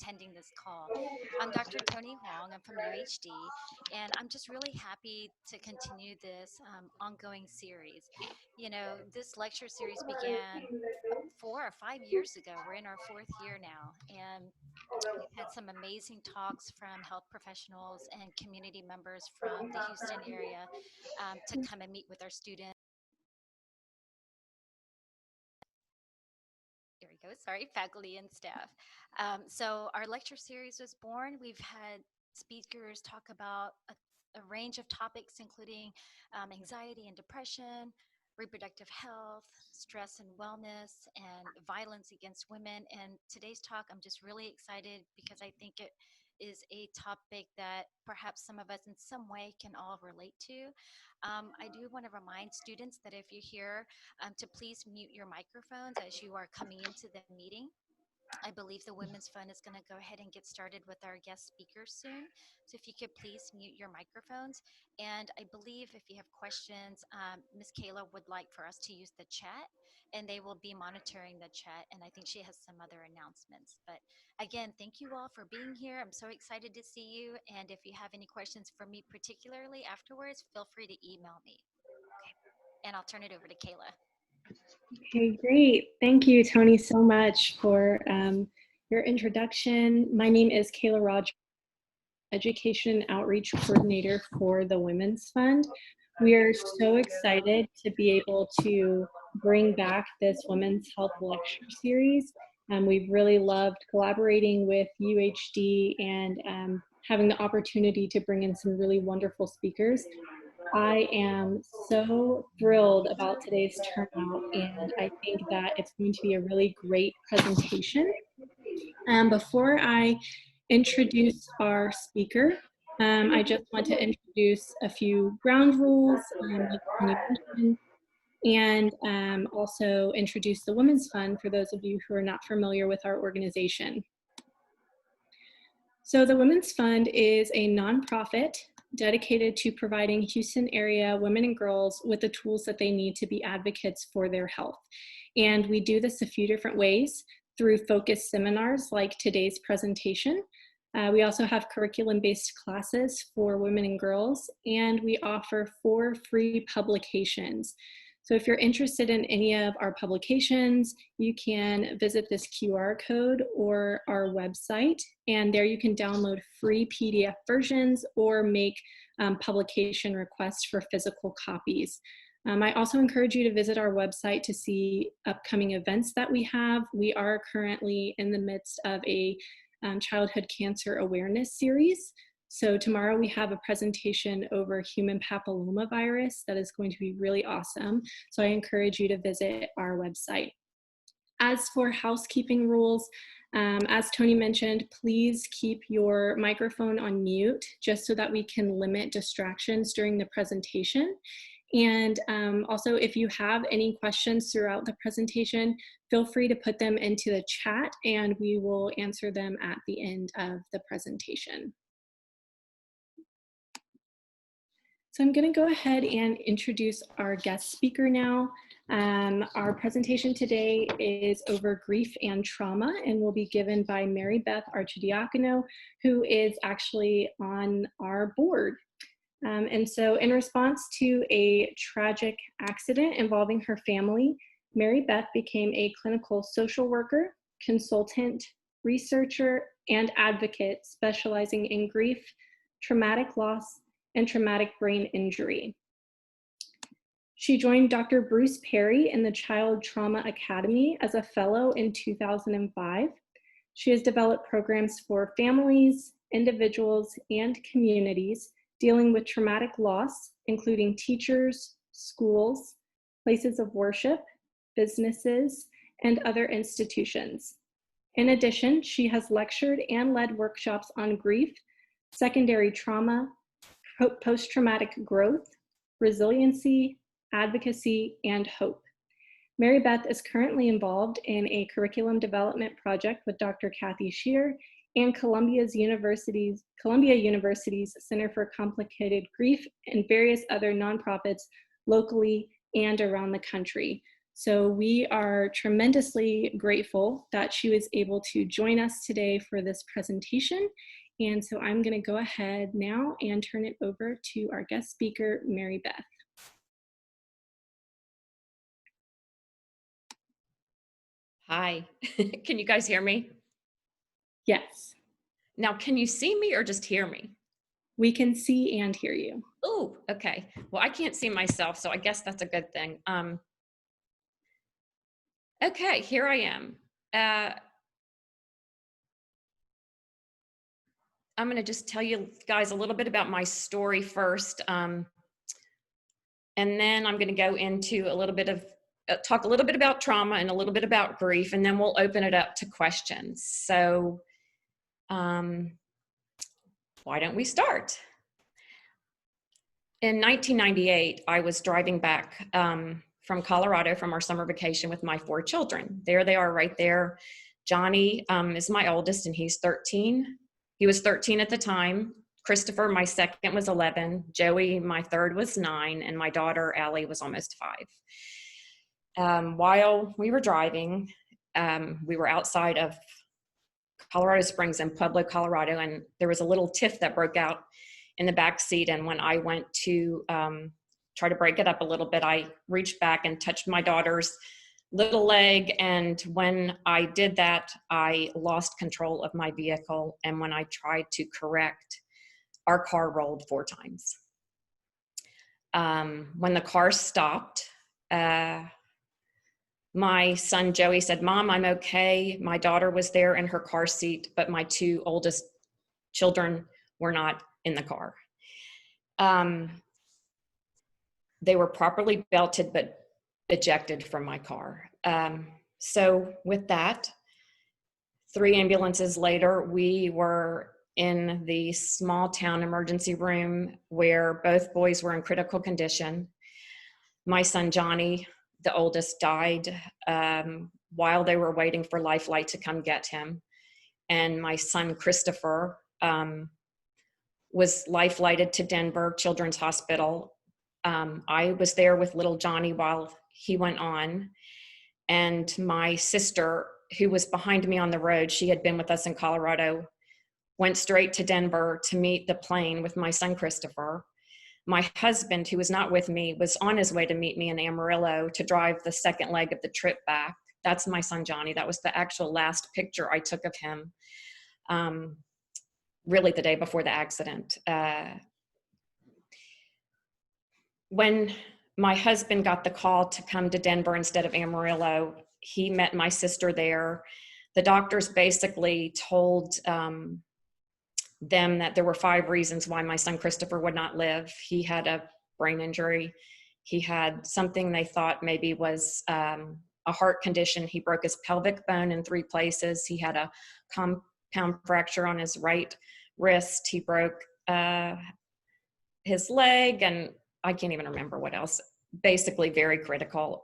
attending this call. I'm Dr. Tony Huang. I'm from UHD, and I'm just really happy to continue this ongoing series. This lecture series began 4 or 5 years ago. We're in our fourth year now, and we've had some amazing talks from health professionals and community members from the Houston area to come and meet with our students. Here we go, sorry, faculty and staff. So our lecture series was born. We've had speakers talk about a range of topics, including anxiety and depression, reproductive health, stress and wellness, and violence against women. And today's talk, I'm just really excited because I think it is a topic that perhaps some of us in some way can all relate to. I do want to remind students that if you're here, to please mute your microphones as you are coming into the meeting. I believe the Women's Fund is going to go ahead and get started with our guest speakers soon. So if you could please mute your microphones. And I believe if you have questions, Ms. Kayla would like for us to use the chat, and they will be monitoring the chat. And I think she has some other announcements. But again, thank you all for being here. I'm so excited to see you. And if you have any questions for me particularly afterwards, feel free to email me. Okay. And I'll turn it over to Kayla. Okay, great. Thank you, Tony, so much for your introduction. My name is Kayla Rogers, Education Outreach Coordinator for the Women's Fund. We are so excited to be able to bring back this Women's Health Lecture Series. We've really loved collaborating with UHD and having the opportunity to bring in some really wonderful speakers. I am so thrilled about today's turnout, and I think that it's going to be a really great presentation. Before I introduce our speaker, I just want to introduce a few ground rules, and also introduce the Women's Fund for those of you who are not familiar with our organization. So the Women's Fund is a nonprofit dedicated to providing Houston area women and girls with the tools that they need to be advocates for their health. And we do this a few different ways through focused seminars like today's presentation. We also have curriculum-based classes for women and girls, and we offer 4 free publications. So if you're interested in any of our publications, you can visit this QR code or our website, and there you can download free PDF versions or make publication requests for physical copies. I also encourage you to visit our website to see upcoming events that we have. We are currently in the midst of a childhood cancer awareness series. So tomorrow we have a presentation over human papillomavirus that is going to be really awesome. So I encourage you to visit our website. As for housekeeping rules, as Tony mentioned, please keep your microphone on mute just so that we can limit distractions during the presentation. And also, if you have any questions throughout the presentation, feel free to put them into the chat and we will answer them at the end of the presentation. So I'm going to go ahead and introduce our guest speaker now. Our presentation today is over grief and trauma and will be given by Mary Beth Archidiacono, who is actually on our board. And so in response to a tragic accident involving her family, Mary Beth became a clinical social worker, consultant, researcher, and advocate specializing in grief, traumatic loss, and traumatic brain injury. She joined Dr. Bruce Perry in the Child Trauma Academy as a fellow in 2005. She has developed programs for families, individuals, and communities dealing with traumatic loss, including teachers, schools, places of worship, businesses, and other institutions. In addition, she has lectured and led workshops on grief, secondary trauma, post-traumatic growth, resiliency, advocacy, and hope. Mary Beth is currently involved in a curriculum development project with Dr. Kathy Shear and Columbia University's Center for Complicated Grief and various other nonprofits locally and around the country. So we are tremendously grateful that she was able to join us today for this presentation. And so I'm going to go ahead now and turn it over to our guest speaker, Mary Beth. Hi, can you guys hear me? Yes, Now, can you see me or just hear me? we can see and hear you. Oh, okay. Well, I can't see myself, so I guess that's a good thing. Okay, here I am. I'm going to just tell you guys a little bit about my story first, and then I'm going to go into a little bit of talk a little bit about trauma and a little bit about grief, and then we'll open it up to questions. So, why don't we start? In 1998, I was driving back from Colorado from our summer vacation with my 4 children. There they are right there. Johnny is my oldest and he's 13. He was 13 at the time. Christopher, my second, was 11. Joey, my third, was 9. And my daughter, Allie, was almost 5. While we were driving, we were outside of Colorado Springs in Pueblo, Colorado, and there was a little tiff that broke out in the back seat. And when I went to try to break it up a little bit, I reached back and touched my daughter's little leg. And when I did that, I lost control of my vehicle. And when I tried to correct, our car rolled 4 times. When the car stopped, my son Joey said, "Mom, I'm okay." My daughter was there in her car seat, but my 2 oldest children were not in the car. They were properly belted, but ejected from my car. So with that, 3 ambulances later, we were in the small town emergency room where both boys were in critical condition. My son Johnny, the oldest, died while they were waiting for Life Flight to come get him. And my son Christopher was life flighted to Denver Children's Hospital. I was there with little Johnny while he went on. And my sister, who was behind me on the road, she had been with us in Colorado, went straight to Denver to meet the plane with my son Christopher. My husband, who was not with me, was on his way to meet me in Amarillo to drive the second leg of the trip back. That's my son Johnny. That was the actual last picture I took of him, really the day before the accident. When my husband got the call to come to Denver instead of Amarillo, he met my sister there. The doctors basically told them that there were 5 reasons why my son Christopher would not live. He had a brain injury. He had something they thought maybe was a heart condition. He broke his pelvic bone in 3 places. He had a compound fracture on his right wrist. He broke his leg, and I can't even remember what else. Basically very critical.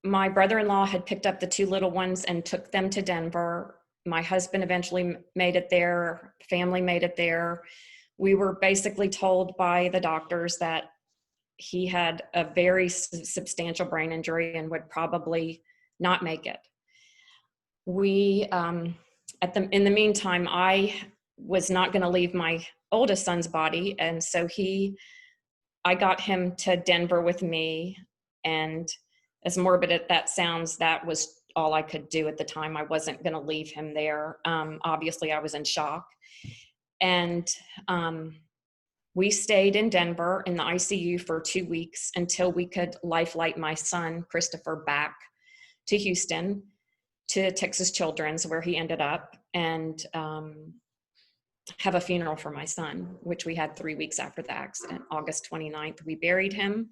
My brother-in-law had picked up the 2 little ones and took them to Denver. My husband eventually made it there. Family made it there. We were basically told by the doctors that he had a very substantial brain injury and would probably not make it. In the meantime, I was not going to leave my oldest son's body, and so I got him to Denver with me. And as morbid as that sounds, that was all I could do at the time. I wasn't going to leave him there. Obviously, I was in shock. And we stayed in Denver in the ICU for 2 weeks until we could life flight my son, Christopher, back to Houston, to Texas Children's, where he ended up, and have a funeral for my son, which we had 3 weeks after the accident. August 29th, we buried him.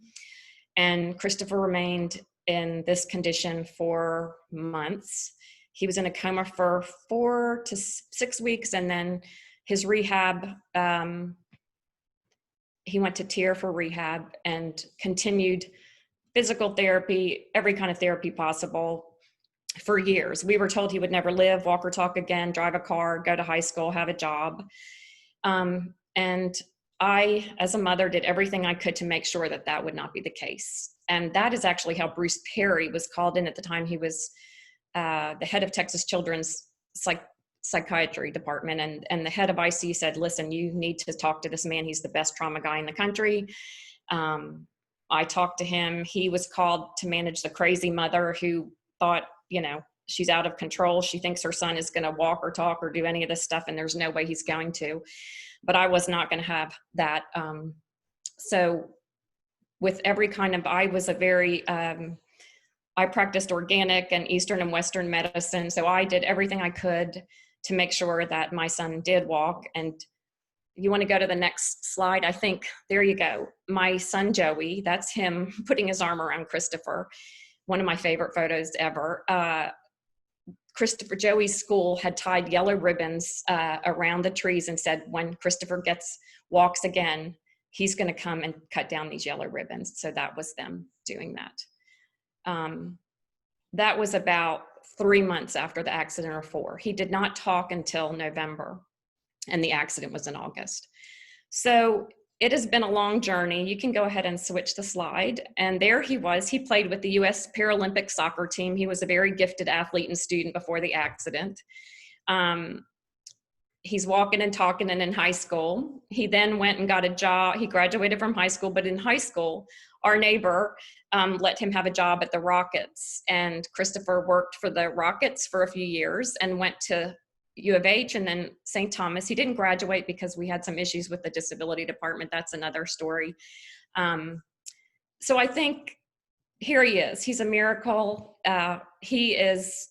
And Christopher remained in this condition for months. He was in a coma for 4 to 6 weeks, and then his rehab, he went to TIER for rehab and continued physical therapy, every kind of therapy possible, for years. We were told he would never live, walk or talk again, drive a car, go to high school, have a job. And I, as a mother, did everything I could to make sure that that would not be the case. And that is actually how Bruce Perry was called in at the time. He was the head of Texas Children's Psychiatry Department. And the head of IC said, listen, you need to talk to this man. He's the best trauma guy in the country. I talked to him. He was called to manage the crazy mother who thought, you know, she's out of control. She thinks her son is going to walk or talk or do any of this stuff, and there's no way he's going to. But I was not going to have that. So with every kind of, I was a very, I practiced organic and Eastern and Western medicine. So I did everything I could to make sure that my son did walk. And you want to go to the next slide? I think, there you go. My son, Joey, that's him putting his arm around Christopher. One of my favorite photos ever. Christopher, Joey's school had tied yellow ribbons around the trees and said, when Christopher walks again, he's going to come and cut down these yellow ribbons. So that was them doing that. That was about 3 months after the accident, or 4. He did not talk until November, and the accident was in August. So it has been a long journey. You can go ahead and switch the slide. And there he was. He played with the U.S. Paralympic soccer team. He was a very gifted athlete and student before the accident. He's walking and talking and in high school. He then went and got a job. He graduated from high school, but in high school, our neighbor let him have a job at the Rockets. And Christopher worked for the Rockets for a few years and went to U of H and then St. Thomas. He didn't graduate because we had some issues with the disability department. That's another story. So I think here he is. He's a miracle. He is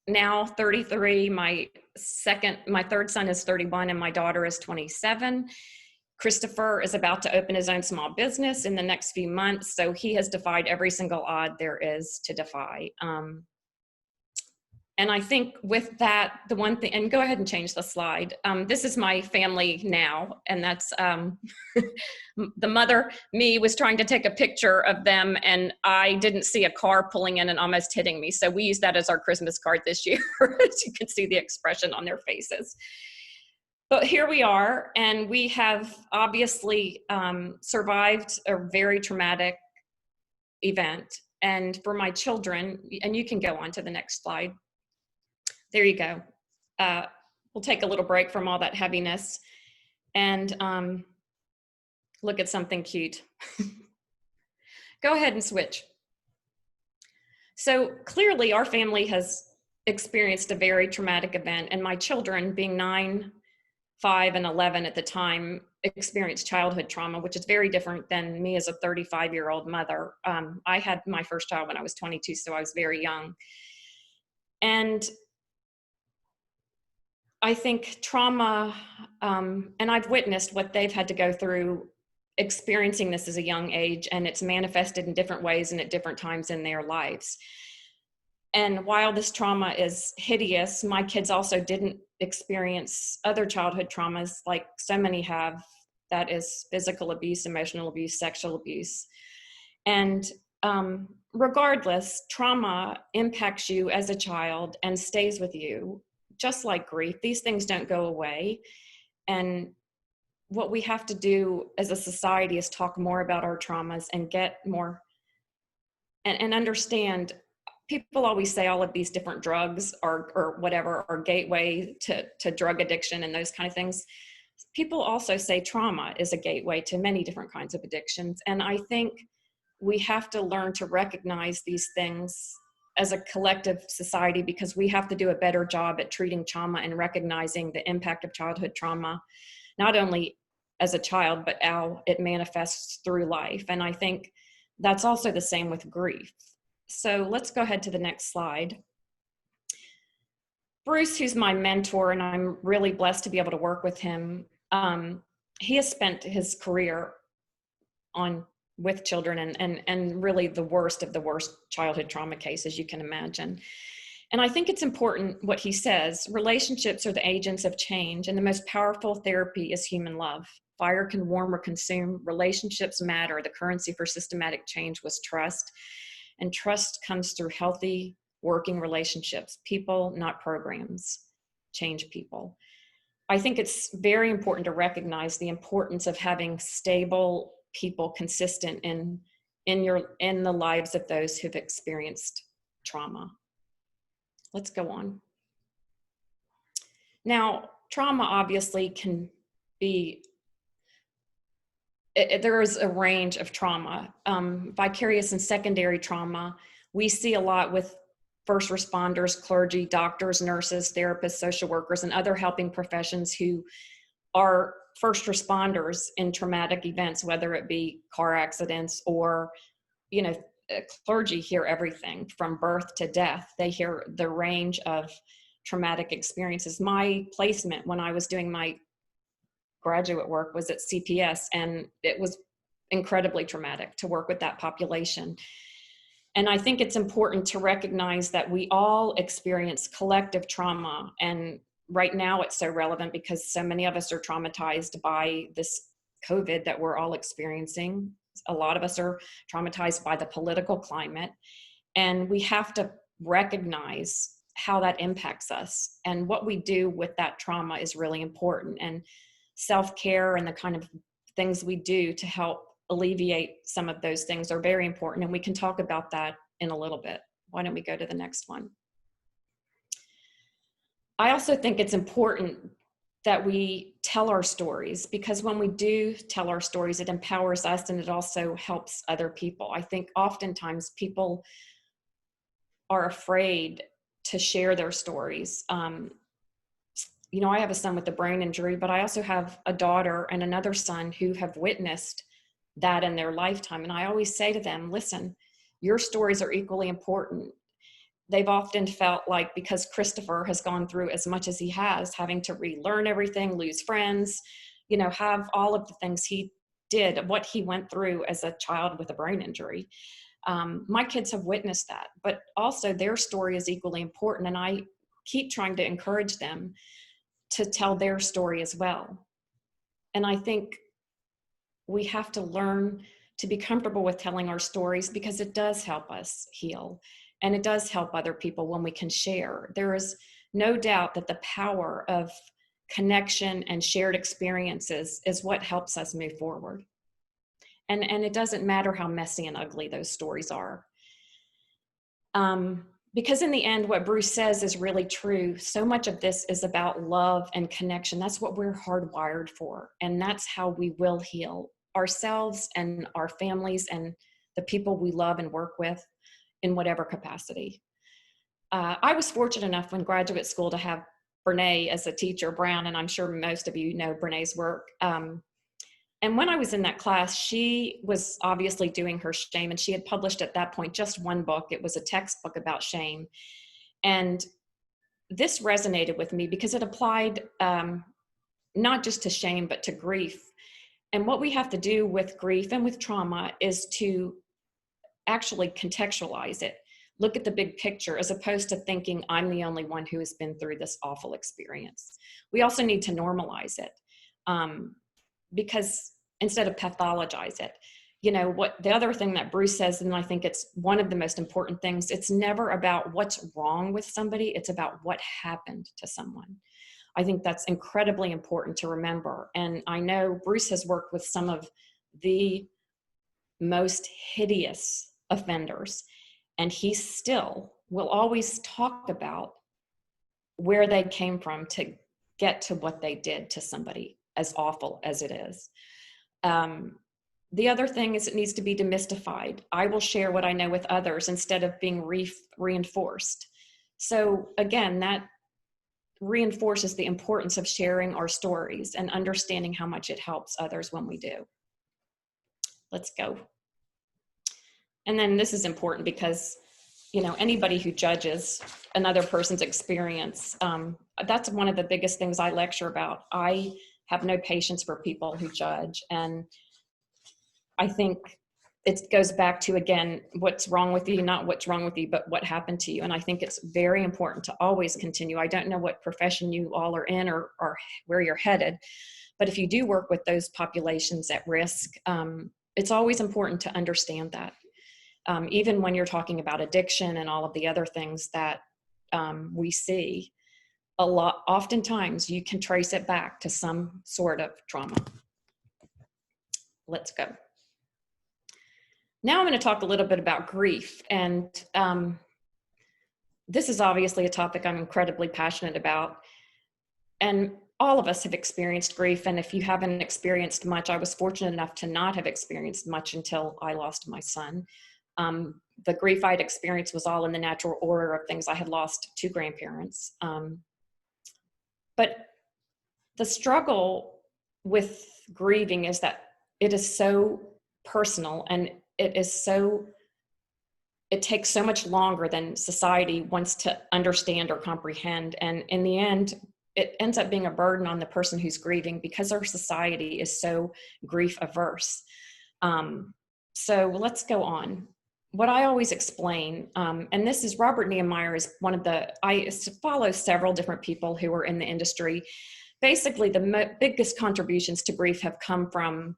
now 33. My third son is 31 and my daughter is 27. Christopher is about to open his own small business in the next few months. So he has defied every single odd there is to defy. And I think with that, the one thing, and go ahead and change the slide. This is my family now, and that's the mother, me, was trying to take a picture of them, and I didn't see a car pulling in and almost hitting me. So we used that as our Christmas card this year. As you can see the expression on their faces. But here we are, and we have obviously survived a very traumatic event. And for my children, and you can go on to the next slide. There you go. We'll take a little break from all that heaviness and look at something cute. Go ahead and switch. So clearly our family has experienced a very traumatic event, and my children, being 9, 5, and 11 at the time, experienced childhood trauma, which is very different than me as a 35-year-old mother. I had my first child when I was 22, so I was very young. And I think trauma, and I've witnessed what they've had to go through experiencing this as a young age, and it's manifested in different ways and at different times in their lives. And while this trauma is hideous, my kids also didn't experience other childhood traumas like so many have. That is physical abuse, emotional abuse, sexual abuse. And regardless, trauma impacts you as a child and stays with you. Just like grief, these things don't go away. And what we have to do as a society is talk more about our traumas and get more and understand. People always say all of these different drugs or whatever are gateway to drug addiction and those kind of things. People also say trauma is a gateway to many different kinds of addictions. And I think we have to learn to recognize these things as a collective society, because we have to do a better job at treating trauma and recognizing the impact of childhood trauma, not only as a child, but how it manifests through life. And I think that's also the same with grief. So let's go ahead to the next slide. Bruce, who's my mentor, and I'm really blessed to be able to work with him, he has spent his career with children and really the worst of the worst childhood trauma cases you can imagine. And I think it's important what he says: relationships are the agents of change, and the most powerful therapy is human love. Fire can warm or consume. Relationships matter. The currency for systematic change was trust. And trust comes through healthy working relationships. People, not programs, change people. I think it's very important to recognize the importance of having stable people consistent in the lives of those who've experienced trauma. Let's go on. Now, trauma obviously can be, there is a range of trauma. Vicarious and secondary trauma, we see a lot with first responders, clergy, doctors, nurses, therapists, social workers, and other helping professions who are first responders in traumatic events, whether it be car accidents or, clergy hear everything from birth to death. They hear the range of traumatic experiences. My placement when I was doing my graduate work was at CPS, and it was incredibly traumatic to work with that population. And I think it's important to recognize that we all experience collective trauma. And right now it's so relevant because so many of us are traumatized by this COVID that we're all experiencing. A lot of us are traumatized by the political climate. And we have to recognize how that impacts us. And what we do with that trauma is really important. And self-care and the kind of things we do to help alleviate some of those things are very important, and we can talk about that in a little bit. Why don't we go to the next one? I also think it's important that we tell our stories, because when we do tell our stories, it empowers us and it also helps other people. I think oftentimes people are afraid to share their stories. I have a son with a brain injury, but I also have a daughter and another son who have witnessed that in their lifetime. And I always say to them, listen, your stories are equally important. They've often felt like, because Christopher has gone through as much as he has, having to relearn everything, lose friends, have all of the things he did, what he went through as a child with a brain injury. My kids have witnessed that, but also their story is equally important. And I keep trying to encourage them to tell their story as well. And I think we have to learn to be comfortable with telling our stories, because it does help us heal, and it does help other people when we can share. There is no doubt that the power of connection and shared experiences is what helps us move forward. And it doesn't matter how messy and ugly those stories are. Because in the end, what Bruce says is really true. So much of this is about love and connection. That's what we're hardwired for. And that's how we will heal ourselves and our families and the people we love and work with in whatever capacity. I was fortunate enough in graduate school to have Brene as a teacher, Brown, and I'm sure most of you know Brene's work. And when I was in that class, she was obviously doing her shame, and she had published at that point just one book. It was a textbook about shame. And this resonated with me because it applied not just to shame, but to grief. And what we have to do with grief and with trauma is to actually contextualize it, look at the big picture, as opposed to thinking I'm the only one who has been through this awful experience. We also need to normalize it. Because instead of pathologize it, what the other thing that Bruce says, and I think it's one of the most important things, it's never about what's wrong with somebody, it's about what happened to someone. I think that's incredibly important to remember. And I know Bruce has worked with some of the most hideous offenders, and he still will always talk about where they came from to get to what they did to somebody, as awful as it is. The other thing is it needs to be demystified. I will share what I know with others instead of being reinforced. So again, that reinforces the importance of sharing our stories and understanding how much it helps others when we do. Let's go. And then this is important because, anybody who judges another person's experience, that's one of the biggest things I lecture about. I have no patience for people who judge. And I think it goes back to, again, what's wrong with you, not what's wrong with you, but what happened to you. And I think it's very important to always continue. I don't know what profession you all are in or where you're headed, but if you do work with those populations at risk, it's always important to understand that. Even when you're talking about addiction and all of the other things that we see, oftentimes you can trace it back to some sort of trauma. Let's go. Now I'm going to talk a little bit about grief. And this is obviously a topic I'm incredibly passionate about. And all of us have experienced grief. And if you haven't experienced much, I was fortunate enough to not have experienced much until I lost my son. The grief I'd experienced was all in the natural order of things. I had lost 2 grandparents. But the struggle with grieving is that it is so personal, and it takes so much longer than society wants to understand or comprehend. And in the end, it ends up being a burden on the person who's grieving because our society is so grief averse. So let's go on. What I always explain, and this is Robert Nehemiah is I follow several different people who are in the industry. Basically, the biggest contributions to grief have come from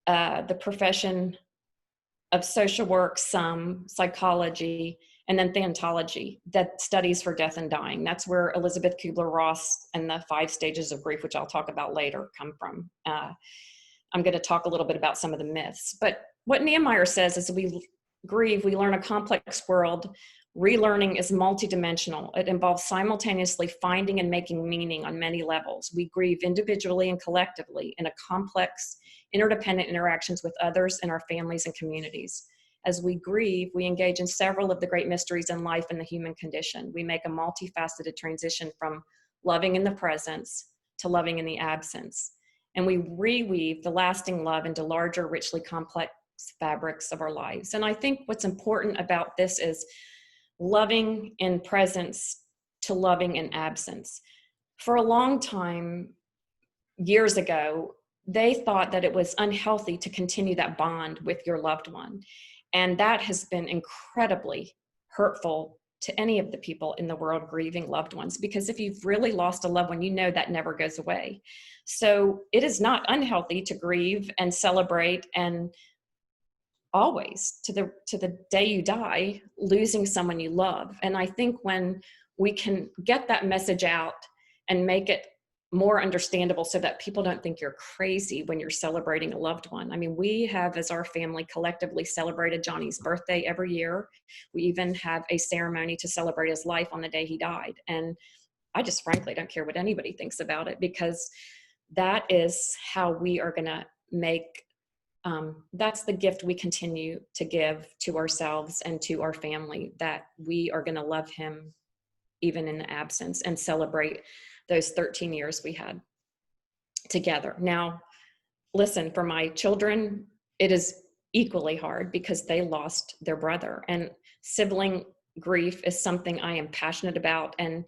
the profession of social work, some psychology, and then thanatology, that studies for death and dying. That's where Elizabeth Kubler-Ross and the 5 stages of grief, which I'll talk about later, come from. I'm going to talk a little bit about some of the myths. But what Nehemiah says is we grieve, we learn a complex world. Relearning is multidimensional. It involves simultaneously finding and making meaning on many levels. We grieve individually and collectively in a complex, interdependent interactions with others in our families and communities. As we grieve, we engage in several of the great mysteries in life and the human condition. We make a multifaceted transition from loving in the presence to loving in the absence. And we reweave the lasting love into larger, richly complex fabrics of our lives. And I think what's important about this is loving in presence to loving in absence. For a long time, years ago, they thought that it was unhealthy to continue that bond with your loved one. And that has been incredibly hurtful to any of the people in the world grieving loved ones, because if you've really lost a loved one, you know that never goes away. So it is not unhealthy to grieve and celebrate, and always to the day you die, losing someone you love. And I think when we can get that message out and make it more understandable so that people don't think you're crazy when you're celebrating a loved one. I mean, we have, as our family, collectively celebrated Johnny's birthday every year. We even have a ceremony to celebrate his life on the day he died. And I just frankly don't care what anybody thinks about it, because that is how we are going to make, that's the gift we continue to give to ourselves and to our family, that we are going to love him even in the absence and celebrate those 13 years we had together. Now, listen, for my children, it is equally hard because they lost their brother, and sibling grief is something I am passionate about. And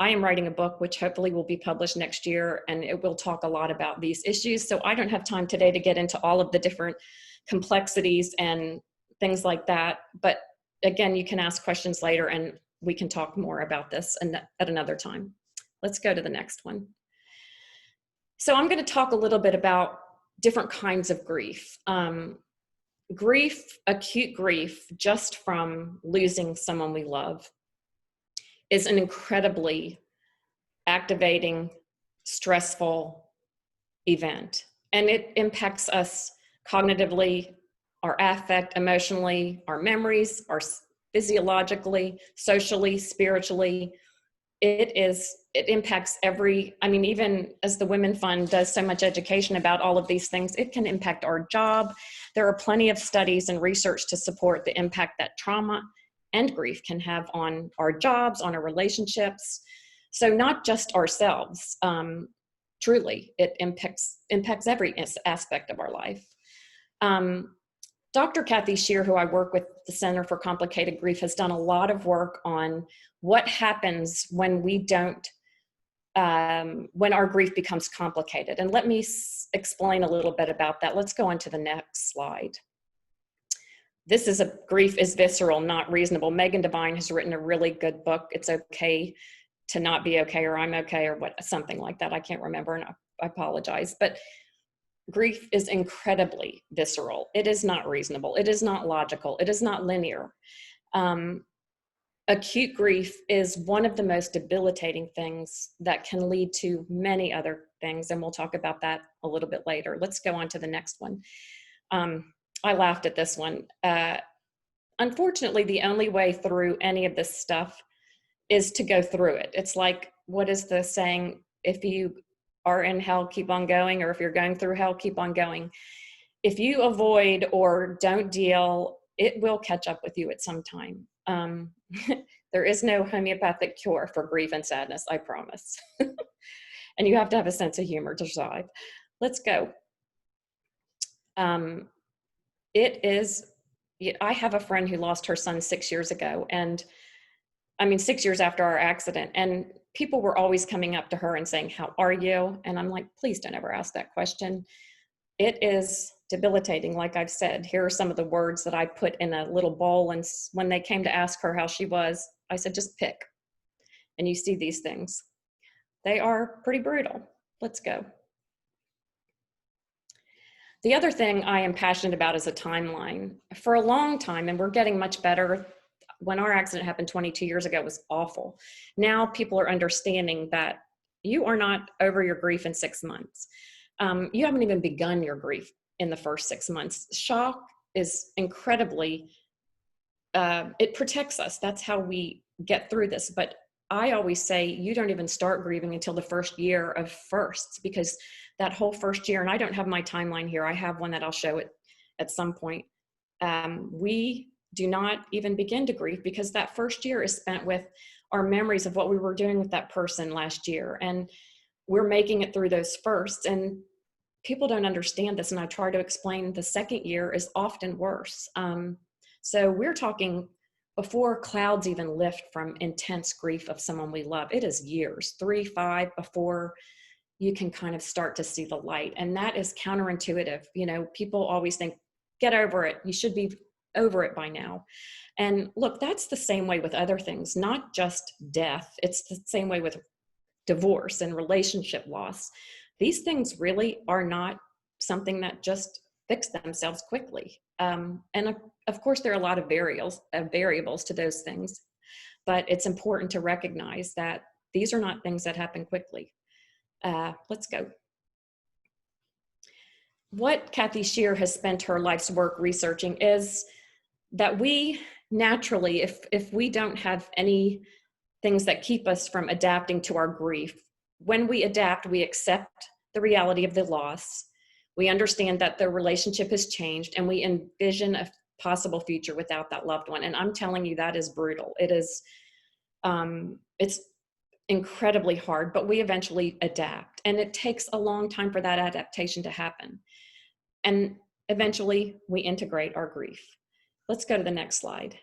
I am writing a book, which hopefully will be published next year, and it will talk a lot about these issues. So I don't have time today to get into all of the different complexities and things like that. But again, you can ask questions later and we can talk more about this at another time. Let's go to the next one. So I'm going to talk a little bit about different kinds of grief. Grief, acute grief, just from losing someone we love, is an incredibly activating, stressful event. And it impacts us cognitively, our affect, emotionally, our memories, our physiologically, socially, spiritually. It impacts even as the Women Fund does so much education about all of these things, it can impact our job. There are plenty of studies and research to support the impact that trauma and grief can have on our jobs, on our relationships. So not just ourselves, truly, it impacts every aspect of our life. Dr. Kathy Shear, who I work with the Center for Complicated Grief, has done a lot of work on what happens when we don't, when our grief becomes complicated. And let me explain a little bit about that. Let's go on to the next slide. This is Grief is Visceral, Not Reasonable. Megan Devine has written a really good book. It's okay to not be okay, or I'm okay, or something like that. I can't remember, and I apologize. But grief is incredibly visceral. It is not reasonable. It is not logical. It is not linear. acute grief is one of the most debilitating things that can lead to many other things, and we'll talk about that a little bit later. Let's go on to the next one. I laughed at this one. Unfortunately, the only way through any of this stuff is to go through it. It's like, what is the saying? If you are in hell, keep on going, or if you're going through hell, keep on going. If you avoid or don't deal, it will catch up with you at some time. There is no homeopathic cure for grief and sadness, I promise. And you have to have a sense of humor to survive. Let's go. I have a friend who lost her son 6 years ago, and 6 years after our accident, and people were always coming up to her and saying, "How are you?" And I'm like, please don't ever ask that question. It is debilitating. Like I've said, here are some of the words that I put in a little bowl, and when they came to ask her how she was, I said, just pick. And you see these things. They are pretty brutal. Let's go. The other thing I am passionate about is a timeline. For a long time, and we're getting much better. When our accident happened 22 years ago, it was awful. Now people are understanding that you are not over your grief in 6 months. You haven't even begun your grief in the first 6 months. Shock is incredibly, it protects us. That's how we get through this. But I always say you don't even start grieving until the first year of firsts, because that whole first year, and I don't have my timeline here, I have one that I'll show it at some point. We do not even begin to grieve, because that first year is spent with our memories of what we were doing with that person last year. And we're making it through those firsts, and people don't understand this. And I try to explain the second year is often worse. So we're talking before clouds even lift from intense grief of someone we love. It is years, 3, 5, before you can kind of start to see the light. And that is counterintuitive. People always think, get over it. You should be over it by now. And look, that's the same way with other things, not just death. It's the same way with divorce and relationship loss. These things really are not something that just fix themselves quickly. And of course, there are a lot of variables to those things, but it's important to recognize that these are not things that happen quickly. Let's go. What Kathy Shear has spent her life's work researching is that we naturally, if we don't have any things that keep us from adapting to our grief, when we adapt, we accept the reality of the loss. We understand that the relationship has changed, and we envision a possible future without that loved one. And I'm telling you, that is brutal. It is, it's incredibly hard, but we eventually adapt. And it takes a long time for that adaptation to happen. And eventually we integrate our grief. Let's go to the next slide.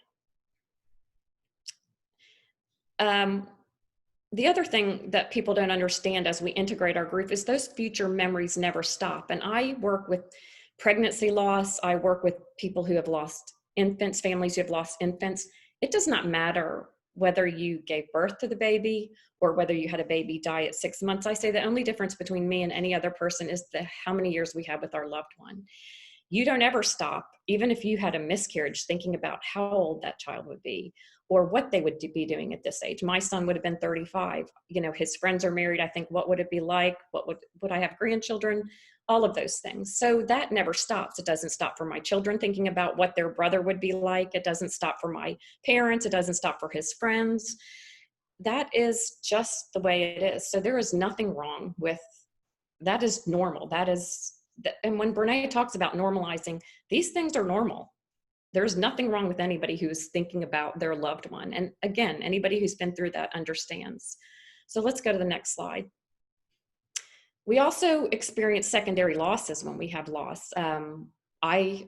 The other thing that people don't understand as we integrate our grief is those future memories never stop. And I work with pregnancy loss. I work with people who have lost infants, families who have lost infants. It does not matter whether you gave birth to the baby or whether you had a baby die at 6 months. I say the only difference between me and any other person is how many years we have with our loved one. You don't ever stop, even if you had a miscarriage, thinking about how old that child would be or what they would be doing at this age. My son would have been 35. His friends are married. I think, what would it be like? Would I have grandchildren? All of those things. So that never stops. It doesn't stop for my children thinking about what their brother would be like. It doesn't stop for my parents. It doesn't stop for his friends. That is just the way it is. So there is nothing wrong with that. Is normal. And when Brene talks about normalizing, these things are normal. There's nothing wrong with anybody who's thinking about their loved one. And again, anybody who's been through that understands. So let's go to the next slide. We also experience secondary losses when we have loss.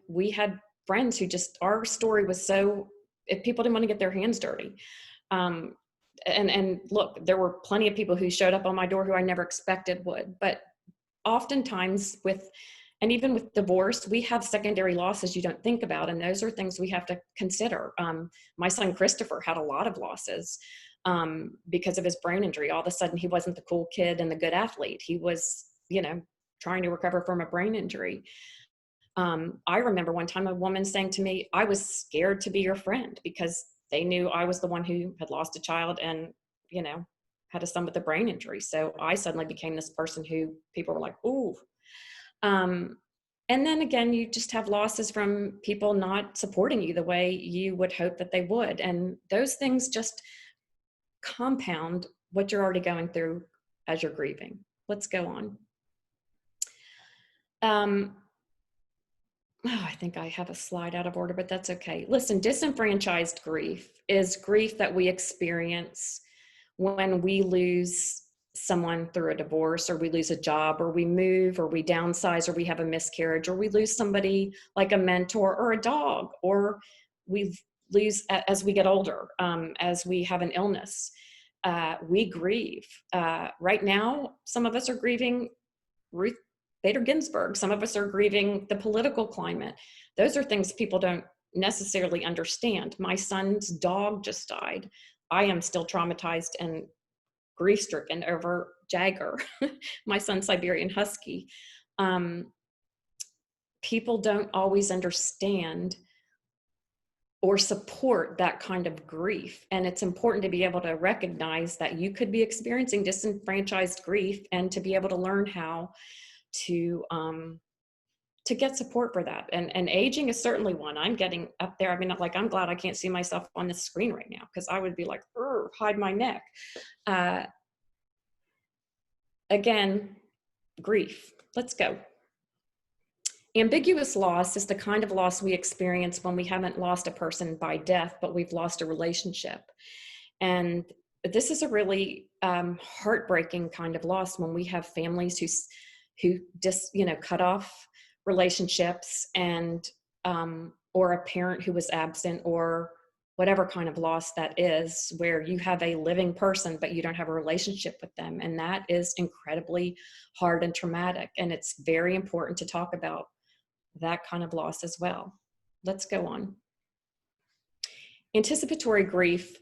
We had friends who our story was so, if people didn't want to get their hands dirty. And look, there were plenty of people who showed up on my door who I never expected would, but oftentimes and even with divorce, we have secondary losses you don't think about. And those are things we have to consider. My son, Christopher, had a lot of losses because of his brain injury. All of a sudden, he wasn't the cool kid and the good athlete. He was, trying to recover from a brain injury. I remember one time a woman saying to me, I was scared to be your friend because they knew I was the one who had lost a child and, you know, had a son with a brain injury. So I suddenly became this person who people were like, ooh. And then again, you just have losses from people not supporting you the way you would hope that they would. And those things just compound what you're already going through as you're grieving. Let's go on. I think I have a slide out of order, but that's okay. Listen, disenfranchised grief is grief that we experience when we lose someone through a divorce, or we lose a job, or we move, or we downsize, or we have a miscarriage, or we lose somebody like a mentor or a dog, or we lose as we get older, as we have an illness. We grieve. Right now, some of us are grieving Ruth Bader Ginsburg. Some of us are grieving the political climate. Those are things people don't necessarily understand. My son's dog just died. I am still traumatized and grief-stricken over Jagger, my son's Siberian Husky. People don't always understand or support that kind of grief. And it's important to be able to recognize that you could be experiencing disenfranchised grief, and to be able to learn how to get support for that. And aging is certainly one. I'm getting up there. I mean, like, I'm glad I can't see myself on the screen right now, because I would be like, hide my neck. Again, grief. Let's go. Ambiguous loss is the kind of loss we experience when we haven't lost a person by death, but we've lost a relationship. And this is a really heartbreaking kind of loss, when we have families who just, cut off relationships, and or a parent who was absent, or whatever kind of loss that is, where you have a living person but you don't have a relationship with them. And that is incredibly hard and traumatic. And it's very important to talk about that kind of loss as well. Let's go on. Anticipatory grief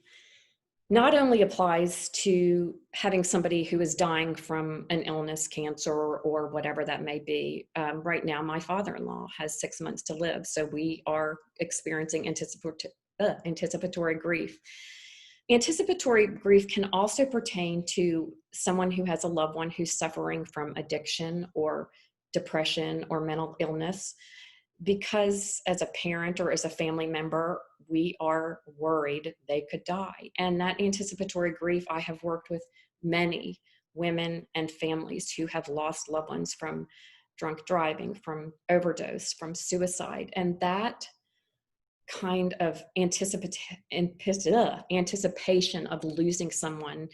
not only applies to having somebody who is dying from an illness, cancer, or whatever that may be. Right now, my father-in-law has 6 months to live, so we are experiencing anticipatory grief. Anticipatory grief can also pertain to someone who has a loved one who's suffering from addiction or depression or mental illness, because as a parent or as a family member, we are worried they could die. And that anticipatory grief, I have worked with many women and families who have lost loved ones from drunk driving, from overdose, from suicide. And that kind of anticipation of losing someone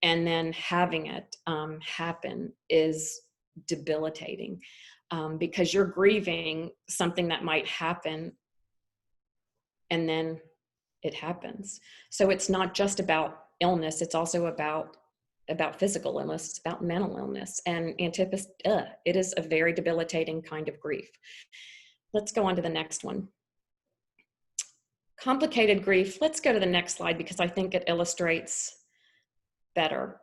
and then having it happen is debilitating, because you're grieving something that might happen and then it happens. So it's not just about illness, it's also about physical illness, it's about mental illness. And it is a very debilitating kind of grief. Let's go on to the next one. Complicated grief. Let's go to the next slide, because I think it illustrates better.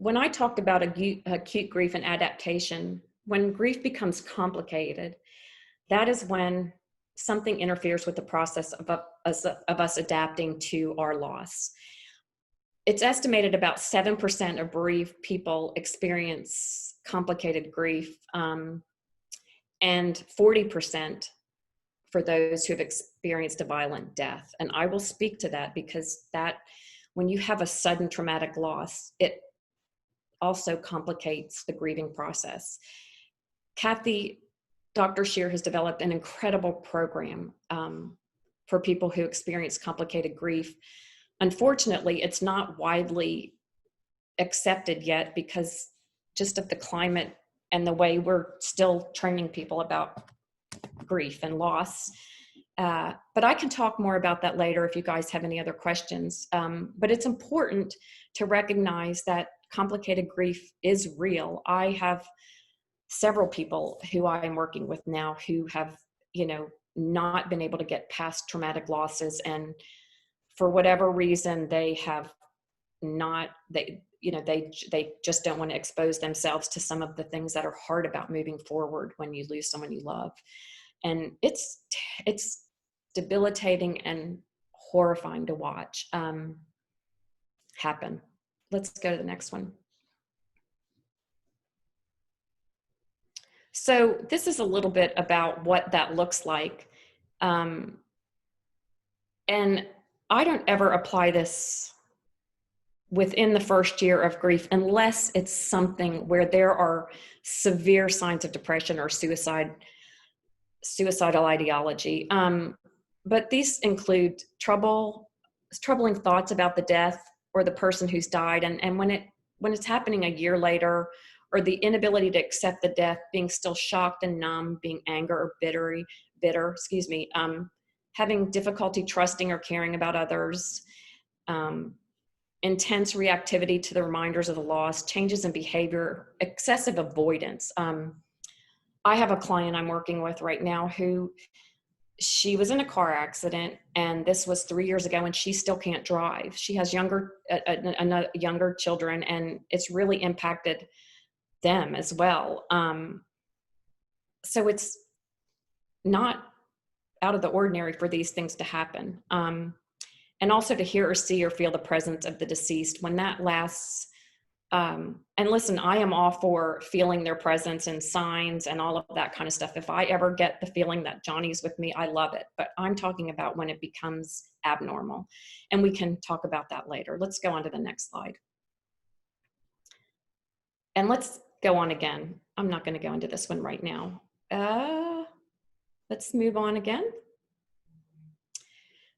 When I talked about acute grief and adaptation, when grief becomes complicated, that is when something interferes with the process of us adapting to our loss. It's estimated about 7% of bereaved people experience complicated grief, and 40% for those who have experienced a violent death. And I will speak to that, because that, when you have a sudden traumatic loss, it also complicates the grieving process. Dr. Scheer has developed an incredible program for people who experience complicated grief. Unfortunately, it's not widely accepted yet, because just of the climate and the way we're still training people about grief and loss. But I can talk more about that later if you guys have any other questions. But it's important to recognize that complicated grief is real. I have several people who I am working with now who have, not been able to get past traumatic losses, and for whatever reason, they have not, they just don't want to expose themselves to some of the things that are hard about moving forward when you lose someone you love. And it's debilitating and horrifying to watch happen. Let's go to the next one. So this is a little bit about what that looks like. And I don't ever apply this within the first year of grief unless it's something where there are severe signs of depression or suicidal ideology. But these include troubling thoughts about the death or the person who's died. And when it's happening a year later, or the inability to accept the death, being still shocked and numb, being anger or bitter, having difficulty trusting or caring about others, intense reactivity to the reminders of the loss, changes in behavior, excessive avoidance. I have a client I'm working with right now who, she was in a car accident, and this was 3 years ago, and she still can't drive. She has younger children, and it's really impacted them as well. So it's not out of the ordinary for these things to happen. And also to hear or see or feel the presence of the deceased when that lasts. And listen, I am all for feeling their presence and signs and all of that kind of stuff. If I ever get the feeling that Johnny's with me, I love it. But I'm talking about when it becomes abnormal. And we can talk about that later. Let's go on to the next slide. And let's go on again. I'm not going to go into this one right now. Let's move on again.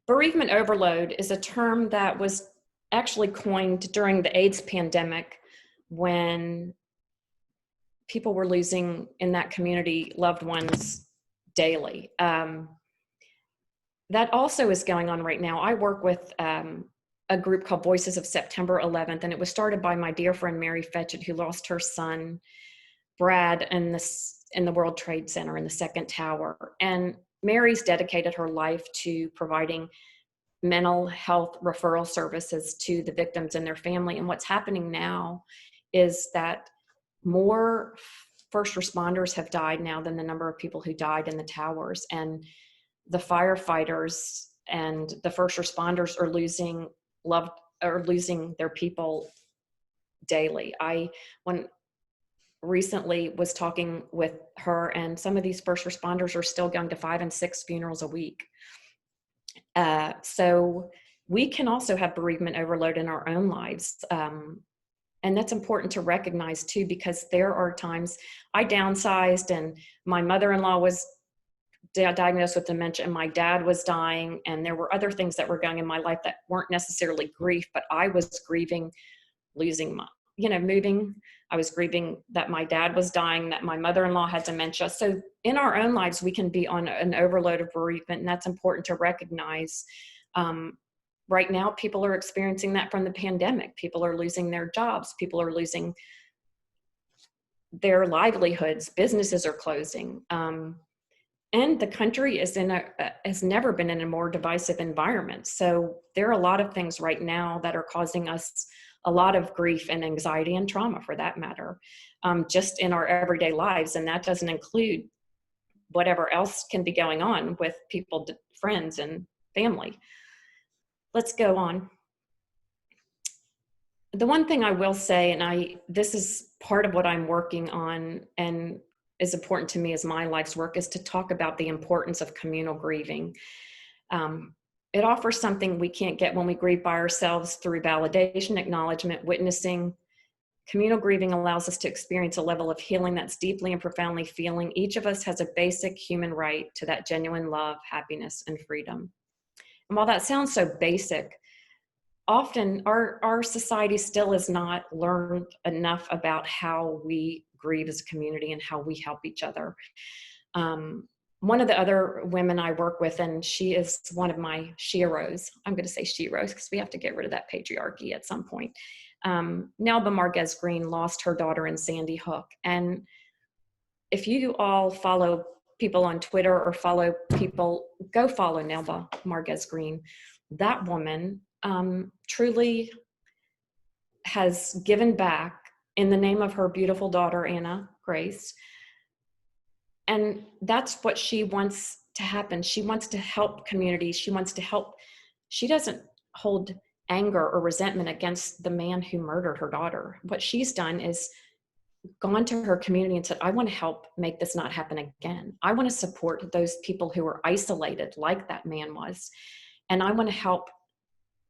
Bereavement overload is a term that was actually coined during the AIDS pandemic when people were losing in that community loved ones daily. That also is going on right now. I work with a group called Voices of September 11th, and it was started by my dear friend Mary Fetchett, who lost her son Brad in the World Trade Center in the second tower. And Mary's dedicated her life to providing mental health referral services to the victims and their family. And what's happening now is that more first responders have died now than the number of people who died in the towers. And the firefighters and the first responders are losing their people daily. When recently was talking with her, and some of these first responders are still going to 5 and 6 funerals a week. So we can also have bereavement overload in our own lives. And that's important to recognize too, because there are times I downsized and my mother-in-law was diagnosed with dementia and my dad was dying, and there were other things that were going in my life that weren't necessarily grief, but I was grieving losing moving. I was grieving that my dad was dying, that my mother-in-law had dementia. So in our own lives, we can be on an overload of bereavement, and that's important to recognize. Right now, people are experiencing that from the pandemic. People are losing their jobs. People are losing their livelihoods. Businesses are closing. And the country has never been in a more divisive environment. So there are a lot of things right now that are causing us a lot of grief and anxiety and trauma, for that matter, just in our everyday lives. And that doesn't include whatever else can be going on with people, friends and family. Let's go on. The one thing I will say, and this is part of what I'm working on and is important to me as my life's work, is to talk about the importance of communal grieving. It offers something we can't get when we grieve by ourselves through validation, acknowledgement, witnessing. Communal grieving allows us to experience a level of healing that's deeply and profoundly feeling. Each of us has a basic human right to that genuine love, happiness, and freedom. And while that sounds so basic, often our society still has not learned enough about how we grieve as a community and how we help each other. One of the other women I work with, and she is one of my sheroes, I'm going to say sheroes because we have to get rid of that patriarchy at some point. Nelba Marquez Green lost her daughter in Sandy Hook. And if you all follow people on Twitter or follow people, go follow Nelba Marquez Green. That woman truly has given back in the name of her beautiful daughter, Anna Grace. And that's what she wants to happen. She wants to help communities. She wants to help. She doesn't hold anger or resentment against the man who murdered her daughter. What she's done is gone to her community and said, I want to help make this not happen again. I want to support those people who are isolated like that man was. And I want to help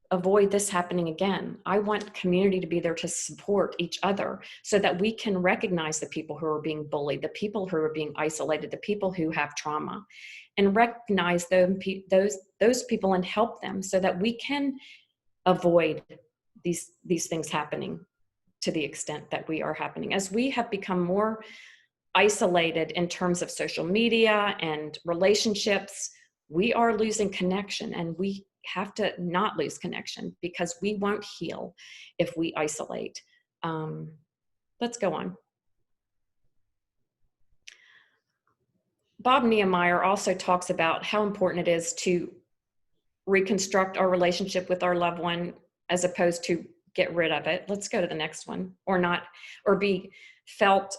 avoid this happening again. I want community to be there to support each other so that we can recognize the people who are being bullied, the people who are being isolated, the people who have trauma, and recognize those people and help them so that we can avoid these things happening to the extent that we are happening. As we have become more isolated in terms of social media and relationships, we are losing connection, and we have to not lose connection because we won't heal if we isolate. Let's go on. Bob Niemeyer also talks about how important it is to reconstruct our relationship with our loved one as opposed to get rid of it. Let's go to the next one. Or be felt,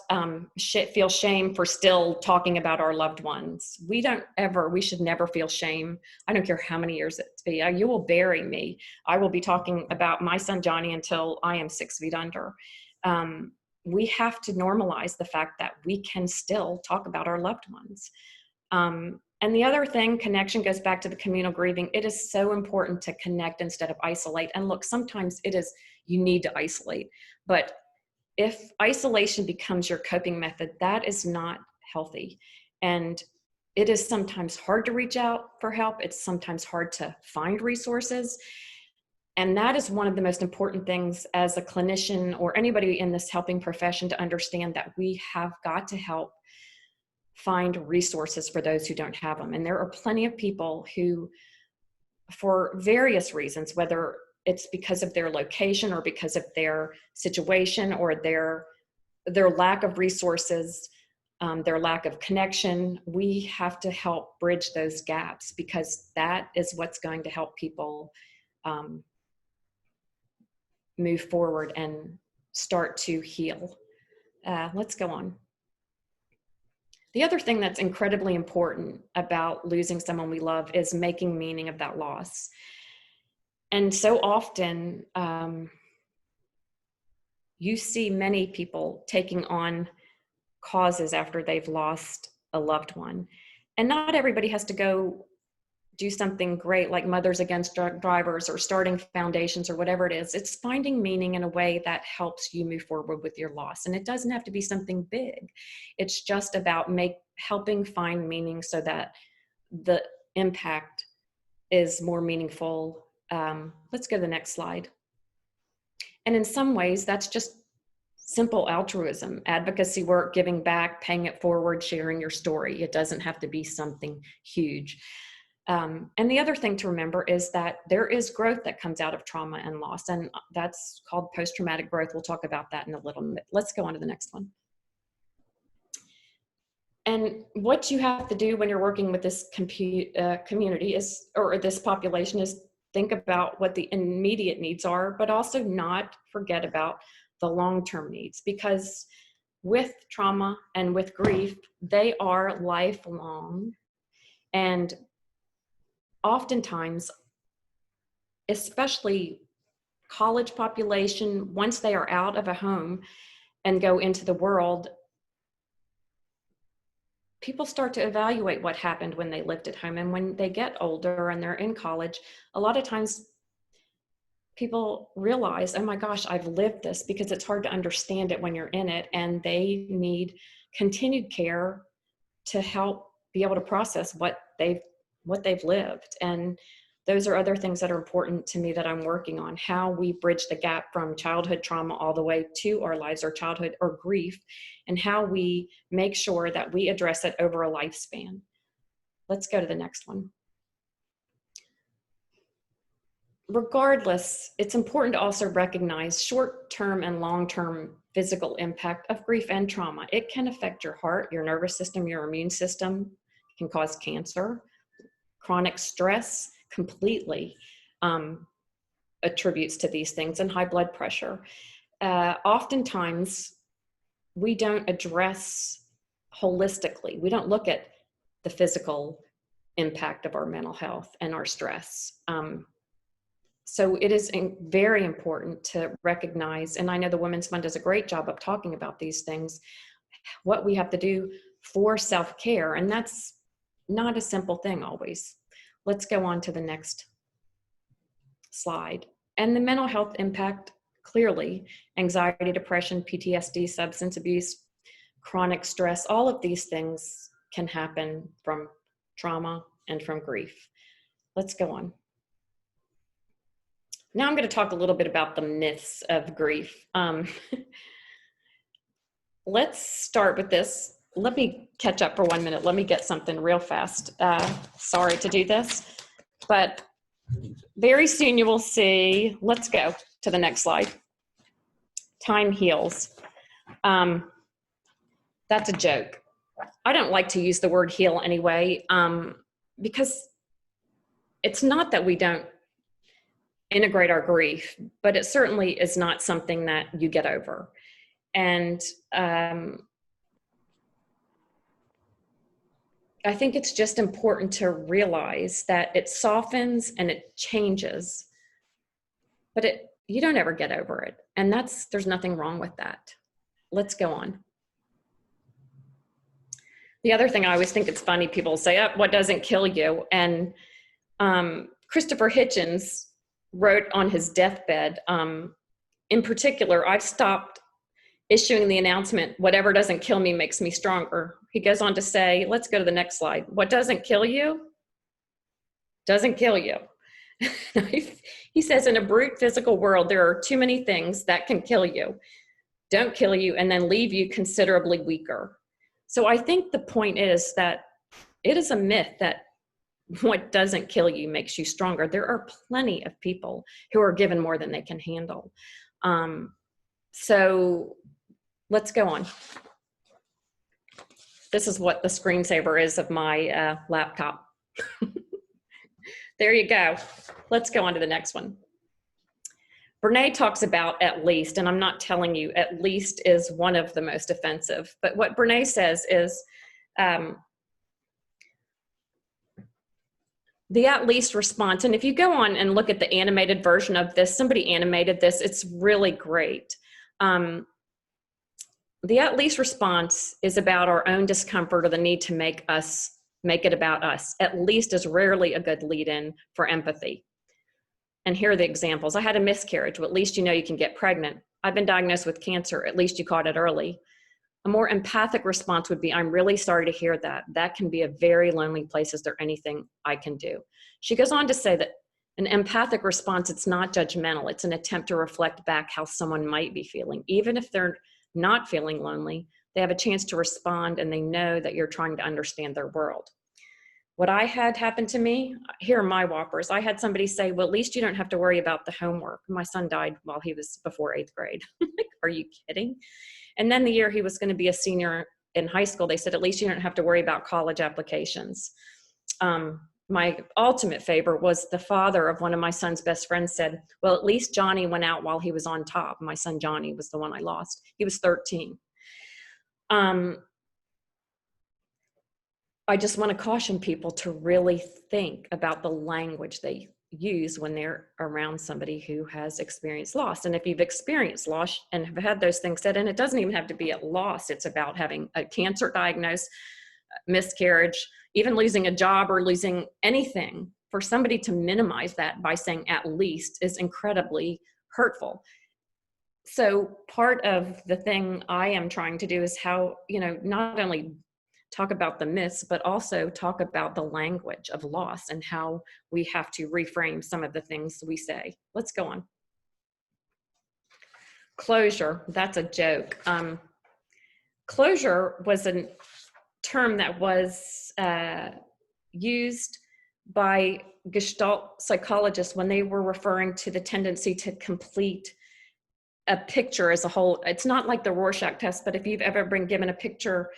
feel shame for still talking about our loved ones. We should never feel shame. I don't care how many years it's been. You will bury me. I will be talking about my son Johnny until I am 6 feet under. We have to normalize the fact that we can still talk about our loved ones. And the other thing, connection, goes back to the communal grieving. It is so important to connect instead of isolate. And look, sometimes you need to isolate. But if isolation becomes your coping method, that is not healthy. And it is sometimes hard to reach out for help. It's sometimes hard to find resources. And that is one of the most important things as a clinician or anybody in this helping profession to understand, that we have got to help find resources for those who don't have them. And there are plenty of people who, for various reasons, whether it's because of their location or because of their situation or their lack of resources, their lack of connection, we have to help bridge those gaps, because that is what's going to help people move forward and start to heal. Let's go on. The other thing that's incredibly important about losing someone we love is making meaning of that loss. And so often, you see many people taking on causes after they've lost a loved one. And not everybody has to go do something great like Mothers Against Drug Drivers or starting foundations or whatever it is. It's finding meaning in a way that helps you move forward with your loss. And it doesn't have to be something big. It's just about helping find meaning so that the impact is more meaningful. Let's go to the next slide. And in some ways, that's just simple altruism, advocacy work, giving back, paying it forward, sharing your story. It doesn't have to be something huge. And the other thing to remember is that there is growth that comes out of trauma and loss, and that's called post-traumatic growth. We'll talk about that in a little bit. Let's go on to the next one. And what you have to do when you're working with this community or this population is think about what the immediate needs are, but also not forget about the long-term needs, because with trauma and with grief, they are lifelong. And oftentimes, especially college population, once they are out of a home and go into the world, people start to evaluate what happened when they lived at home. And when they get older and they're in college, a lot of times people realize, oh my gosh, I've lived this, because it's hard to understand it when you're in it. And they need continued care to help be able to process what they've lived. And those are other things that are important to me that I'm working on, how we bridge the gap from childhood trauma all the way to our lives, or childhood or grief, and how we make sure that we address it over a lifespan. Let's go to the next one. Regardless, it's important to also recognize short-term and long-term physical impact of grief and trauma. It can affect your heart, your nervous system, your immune system. It can cause cancer. Chronic stress completely attributes to these things, and high blood pressure. Oftentimes, we don't address holistically. We don't look at the physical impact of our mental health and our stress. So it is very important to recognize, and I know the Women's Fund does a great job of talking about these things, what we have to do for self-care. And that's not a simple thing always. Let's go on to the next slide. And the mental health impact, clearly, anxiety, depression, PTSD, substance abuse, chronic stress, all of these things can happen from trauma and from grief. Let's go on. Now I'm going to talk a little bit about the myths of grief. Let's start with this. Let me catch up for 1 minute. Let me get something real fast. Sorry to do this, but very soon you will see. Let's go to the next slide. Time heals. That's a joke. I don't like to use the word heal anyway, because it's not that we don't integrate our grief, but it certainly is not something that you get over. And I think it's just important to realize that it softens and it changes, but you don't ever get over it. And there's nothing wrong with that. Let's go on. The other thing, I always think it's funny, people say, oh, what doesn't kill you? And Christopher Hitchens wrote on his deathbed, in particular, I've stopped issuing the announcement, whatever doesn't kill me makes me stronger. He goes on to say, let's go to the next slide. What doesn't kill you doesn't kill you. He says, in a brute physical world, there are too many things that can kill you, don't kill you, and then leave you considerably weaker. So I think the point is that it is a myth that what doesn't kill you makes you stronger. There are plenty of people who are given more than they can handle. So let's go on. This is what the screensaver is of my laptop. There you go. Let's go on to the next one. Brene talks about at least, and I'm not telling you, at least is one of the most offensive. But what Brene says is, the at least response, and if you go on and look at the animated version of this, somebody animated this, it's really great. The at least response is about our own discomfort or the need to make it about us. At least is rarely a good lead-in for empathy. And here are the examples. I had a miscarriage. Well, at least you know you can get pregnant. I've been diagnosed with cancer. At least you caught it early. A more empathic response would be, I'm really sorry to hear that. That can be a very lonely place. Is there anything I can do? She goes on to say that an empathic response, it's not judgmental. It's an attempt to reflect back how someone might be feeling. Even if they're not feeling lonely, they have a chance to respond and they know that you're trying to understand their world. What I had happen to me, here are my whoppers. I had somebody say, well, at least you don't have to worry about the homework. My son died while he was before 8th grade. Like, are you kidding? And then the year he was going to be a senior in high school, they said, at least you don't have to worry about college applications. My ultimate favorite was the father of one of my son's best friends said, well, at least Johnny went out while he was on top. My son Johnny was the one I lost. He was 13. I just want to caution people to really think about the language they use when they're around somebody who has experienced loss. And if you've experienced loss and have had those things said, and it doesn't even have to be a loss, it's about having a cancer diagnosis, miscarriage, even losing a job or losing anything, for somebody to minimize that by saying at least is incredibly hurtful. So part of the thing I am trying to do is how, not only talk about the myths, but also talk about the language of loss and how we have to reframe some of the things we say. Let's go on. Closure, that's a joke. Closure was a term that was used by Gestalt psychologists when they were referring to the tendency to complete a picture as a whole. It's not like the Rorschach test, but if you've ever been given a picture,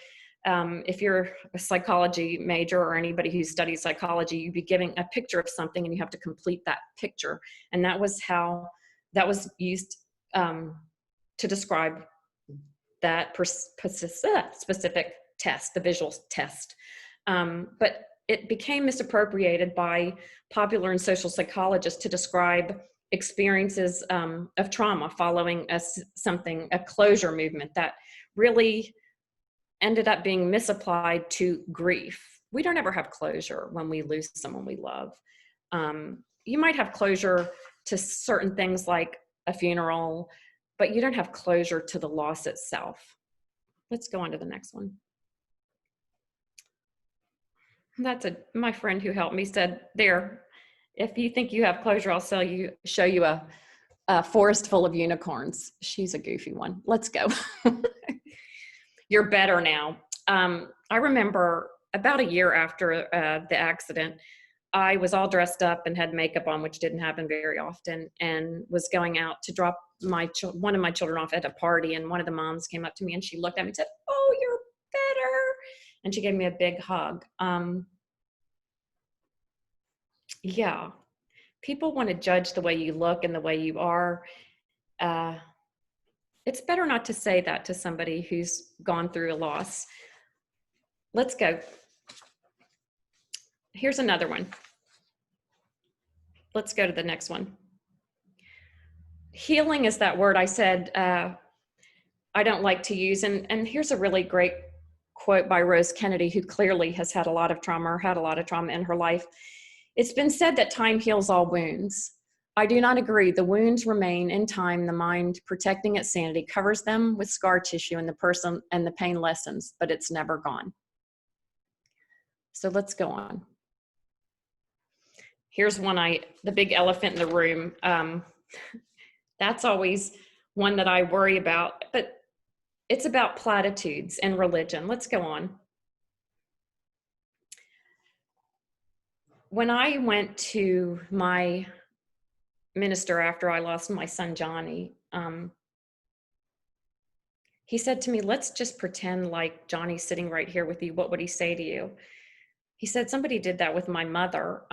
if you're a psychology major or anybody who studies psychology, you'd be giving a picture of something and you have to complete that picture. And that was how that was used to describe that specific test, the visual test. But it became misappropriated by popular and social psychologists to describe experiences of trauma following a closure movement that really ended up being misapplied to grief. We don't ever have closure when we lose someone we love. You might have closure to certain things like a funeral, but you don't have closure to the loss itself. Let's go on to the next one. My friend who helped me said, there, if you think you have closure, I'll show you a forest full of unicorns. She's a goofy one. Let's go. You're better now. I remember about a year after the accident, I was all dressed up and had makeup on, which didn't happen very often, and was going out to drop one of my children off at a party. And one of the moms came up to me and she looked at me and said, "Oh, you're better." And she gave me a big hug. Yeah, people want to judge the way you look and the way you are. It's better not to say that to somebody who's gone through a loss. Let's go. Here's another one. Let's go to the next one. Healing is that word I said I don't like to use. And here's a really great quote by Rose Kennedy, who clearly has had a lot of trauma or had a lot of trauma in her life. It's been said that time heals all wounds. I do not agree. The wounds remain in time. The mind, protecting its sanity, covers them with scar tissue, and the pain lessens, but it's never gone. So let's go on. Here's one the big elephant in the room. That's always one that I worry about, but it's about platitudes and religion. Let's go on. When I went to my minister after I lost my son, Johnny, he said to me, "Let's just pretend like Johnny's sitting right here with you. What would he say to you?" He said, "Somebody did that with my mother.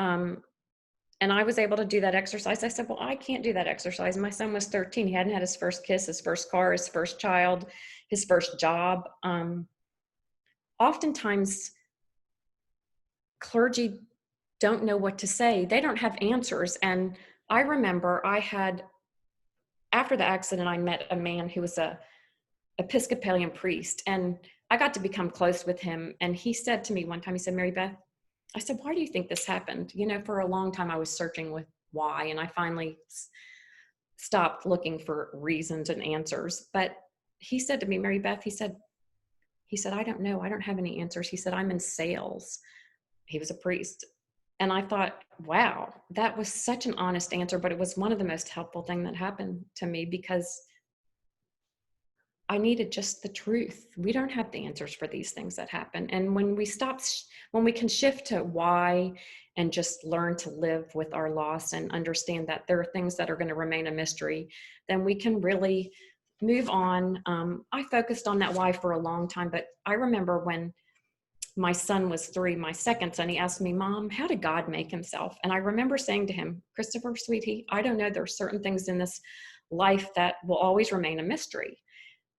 And I was able to do that exercise." I said, "Well, I can't do that exercise. My son was 13. He hadn't had his first kiss, his first car, his first child, his first job." Oftentimes, clergy don't know what to say. They don't have answers. And I remember after the accident, I met a man who was a Episcopalian priest, and I got to become close with him. And he said to me one time, he said, "Mary Beth," I said, "why do you think this happened?" For a long time I was searching with why, and I finally stopped looking for reasons and answers. But he said to me, "Mary Beth," he said, "I don't know. I don't have any answers." He said, "I'm in sales." He was a priest. And I thought, wow, that was such an honest answer, but it was one of the most helpful things that happened to me, because I needed just the truth. We don't have the answers for these things that happen. And when we can shift to why and just learn to live with our loss and understand that there are things that are going to remain a mystery, then we can really move on. I focused on that why for a long time, but I remember when my son was 3, my second son, he asked me, "Mom, how did God make himself?" And I remember saying to him, "Christopher, sweetie, I don't know. There are certain things in this life that will always remain a mystery."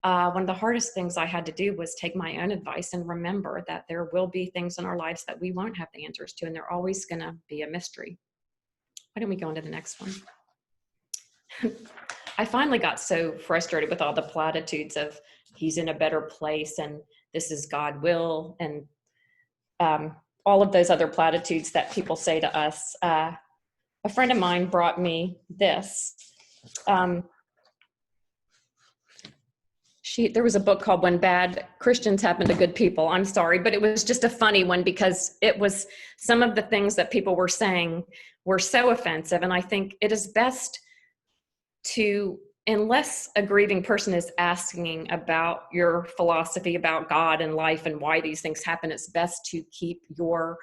One of the hardest things I had to do was take my own advice and remember that there will be things in our lives that we won't have the answers to, and they're always going to be a mystery. Why don't we go on to the next one? I finally got so frustrated with all the platitudes of he's in a better place and this is God will, and all of those other platitudes that people say to us. A friend of mine brought me this. There was a book called When Bad Christians Happen to Good People. I'm sorry, but it was just a funny one because it was some of the things that people were saying were so offensive. And I think it is best to, unless a grieving person is asking about your philosophy about God and life and why these things happen, it's best to keep your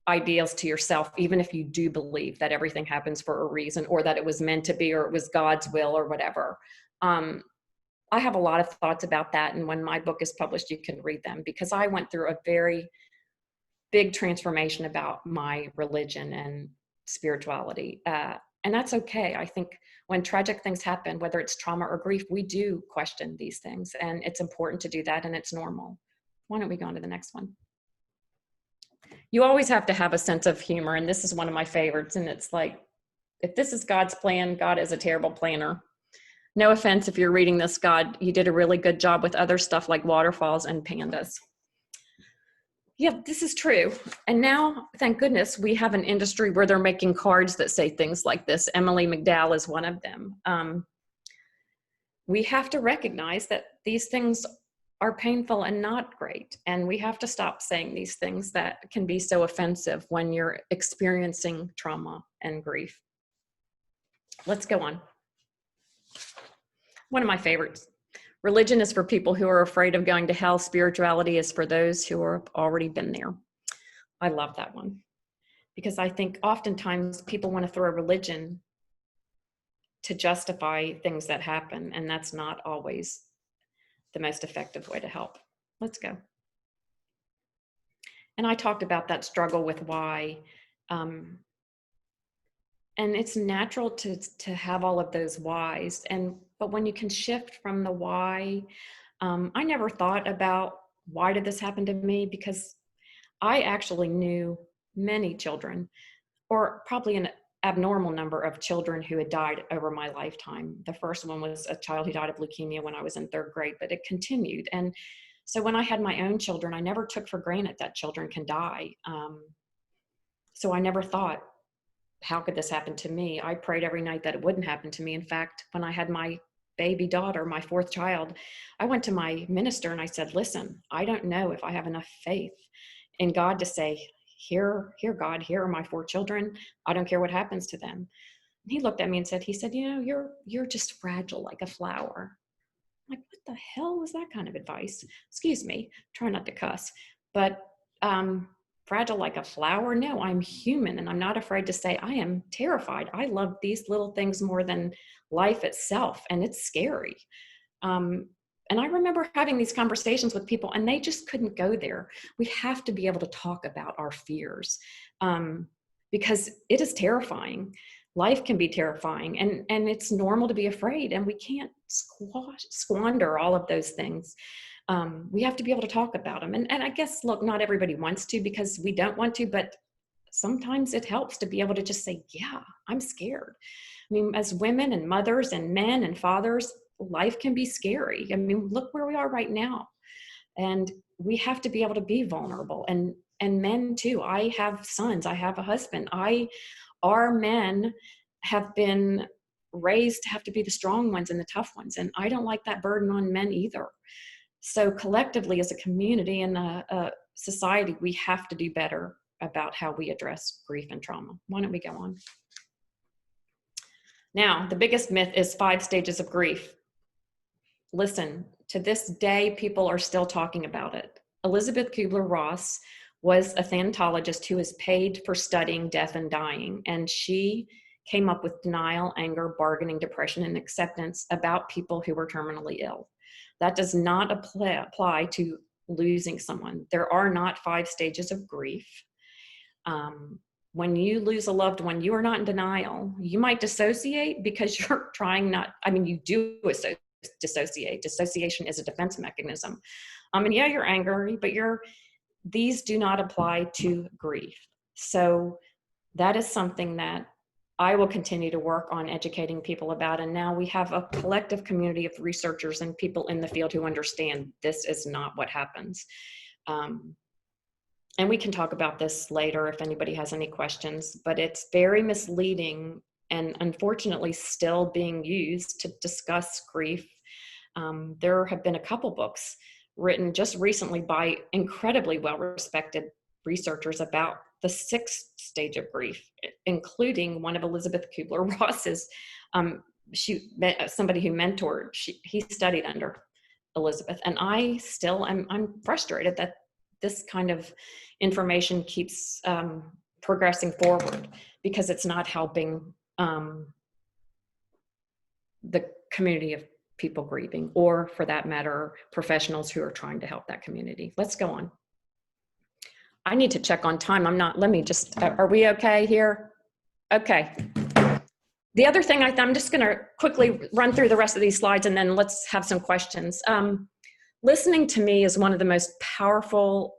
ideals to yourself, even if you do believe that everything happens for a reason, or that it was meant to be, or it was God's will, or whatever. I have a lot of thoughts about that, and when my book is published, you can read them, because I went through a very big transformation about my religion and spirituality, and that's okay. I think when tragic things happen, whether it's trauma or grief, we do question these things, and it's important to do that, and it's normal. Why don't we go on to the next one? You always have to have a sense of humor, and this is one of my favorites. And it's like, if this is God's plan, God is a terrible planner. No offense if you're reading this, God, you did a really good job with other stuff like waterfalls and pandas. Yeah, this is true. And now, thank goodness, we have an industry where they're making cards that say things like this. Emily McDowell is one of them. We have to recognize that these things are painful and not great. And we have to stop saying these things that can be so offensive when you're experiencing trauma and grief. Let's go on. One of my favorites. Religion is for people who are afraid of going to hell. Spirituality is for those who have already been there. I love that one because I think oftentimes people want to throw religion to justify things that happen, and that's not always the most effective way to help. Let's go. And I talked about that struggle with why, and it's natural to have all of those whys, but when you can shift from the why, I never thought about why did this happen to me, because I actually knew many children, or probably an abnormal number of children who had died over my lifetime. The first one was a child who died of leukemia when I was in 3rd grade, but it continued. And so when I had my own children, I never took for granted that children can die. So I never thought, how could this happen to me? I prayed every night that it wouldn't happen to me. In fact, when I had my baby daughter, my 4th child, I went to my minister and I said, listen, I don't know if I have enough faith in God to say, here, God, here are my 4 children. I don't care what happens to them. And he looked at me and said, you know, you're just fragile like a flower. I'm like, what the hell was that kind of advice? Excuse me, try not to cuss, but fragile like a flower? No, I'm human, and I'm not afraid to say I am terrified. I love these little things more than life itself, and it's scary. And I remember having these conversations with people, and they just couldn't go there. We have to be able to talk about our fears, because it is terrifying. Life can be terrifying, and it's normal to be afraid, and we can't squander all of those things. We have to be able to talk about them. And I guess, look, not everybody wants to, because we don't want to, but sometimes it helps to be able to just say, yeah, I'm scared. I mean, as women and mothers and men and fathers, life can be scary. I mean, look where we are right now. And we have to be able to be vulnerable, and men too. I have sons, I have a husband. Our men have been raised to have to be the strong ones and the tough ones. And I don't like that burden on men either. So collectively, as a community and a society, we have to do better about how we address grief and trauma. Why don't we go on? Now, the biggest myth is 5 stages of grief. Listen, to this day, people are still talking about it. Elizabeth Kubler-Ross was a thanatologist who was paid for studying death and dying, and she came up with denial, anger, bargaining, depression, and acceptance about people who were terminally ill. That does not apply to losing someone. There are not 5 stages of grief. When you lose a loved one, you are not in denial. You might dissociate because you're trying not, I mean, you do dissociate. Dissociation is a defense mechanism. And yeah, you're angry, but these do not apply to grief. So that is something that I will continue to work on educating people about. And now we have a collective community of researchers and people in the field who understand this is not what happens. And we can talk about this later if anybody has any questions, but it's very misleading and unfortunately still being used to discuss grief. There have been a couple books written just recently by incredibly well-respected researchers about the 6th stage of grief, including one of Elizabeth Kubler-Ross's, somebody who mentored, he studied under Elizabeth. And I'm frustrated that this kind of information keeps progressing forward, because it's not helping the community of people grieving, or for that matter, professionals who are trying to help that community. Let's go on. I need to check on time. Let me just, are we okay here? Okay. The other thing, I'm just gonna quickly run through the rest of these slides and then let's have some questions. Listening to me is one of the most powerful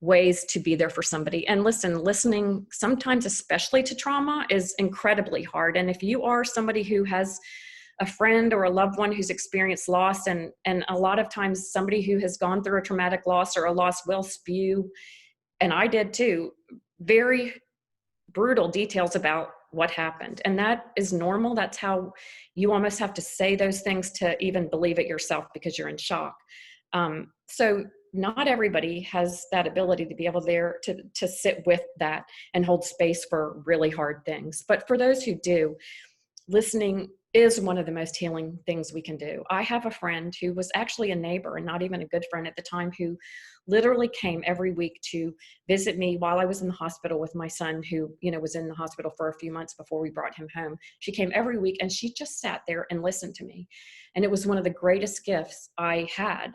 ways to be there for somebody. And listen, listening sometimes, especially to trauma, is incredibly hard. And if you are somebody who has a friend or a loved one who's experienced loss, and a lot of times somebody who has gone through a traumatic loss or a loss will spew, and I did too, very brutal details about what happened. And that is normal. That's how you almost have to say those things to even believe it yourself, because you're in shock. So not everybody has that ability to be able there to sit with that and hold space for really hard things. But for those who do, listening is one of the most healing things we can do. I have a friend who was actually a neighbor and not even a good friend at the time, who literally came every week to visit me while I was in the hospital with my son, who, was in the hospital for a few months before we brought him home. She came every week and she just sat there and listened to me. And it was one of the greatest gifts I had.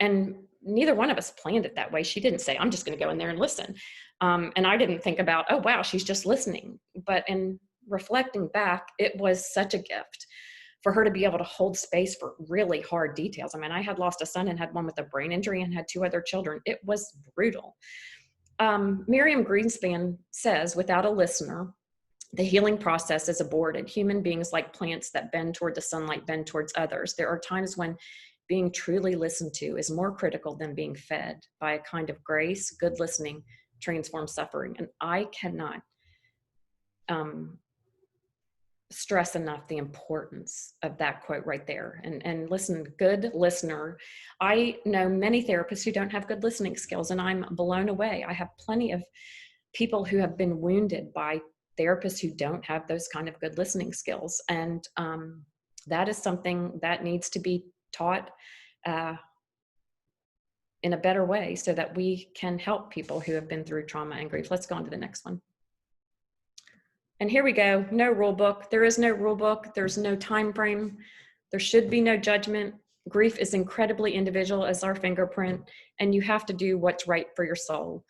And neither one of us planned it that way. She didn't say, I'm just going to go in there and listen. And I didn't think about, oh, wow, she's just listening. But in reflecting back, it was such a gift for her to be able to hold space for really hard details. I mean, I had lost a son and had one with a brain injury and had 2 other children. It was brutal. Miriam Greenspan says, without a listener, the healing process is aborted. Human beings, like plants that bend toward the sunlight, bend towards others. There are times when being truly listened to is more critical than being fed. By a kind of grace, good listening transforms suffering. And I cannot stress enough the importance of that quote right there. And listen, good listener. I know many therapists who don't have good listening skills, and I'm blown away. I have plenty of people who have been wounded by therapists who don't have those kind of good listening skills. And that is something that needs to be taught in a better way so that we can help people who have been through trauma and grief. Let's go on to the next one. And here we go. No rule book. There is no rule book. There's no time frame. There should be no judgment. Grief is incredibly individual as our fingerprint, and you have to do what's right for your soul.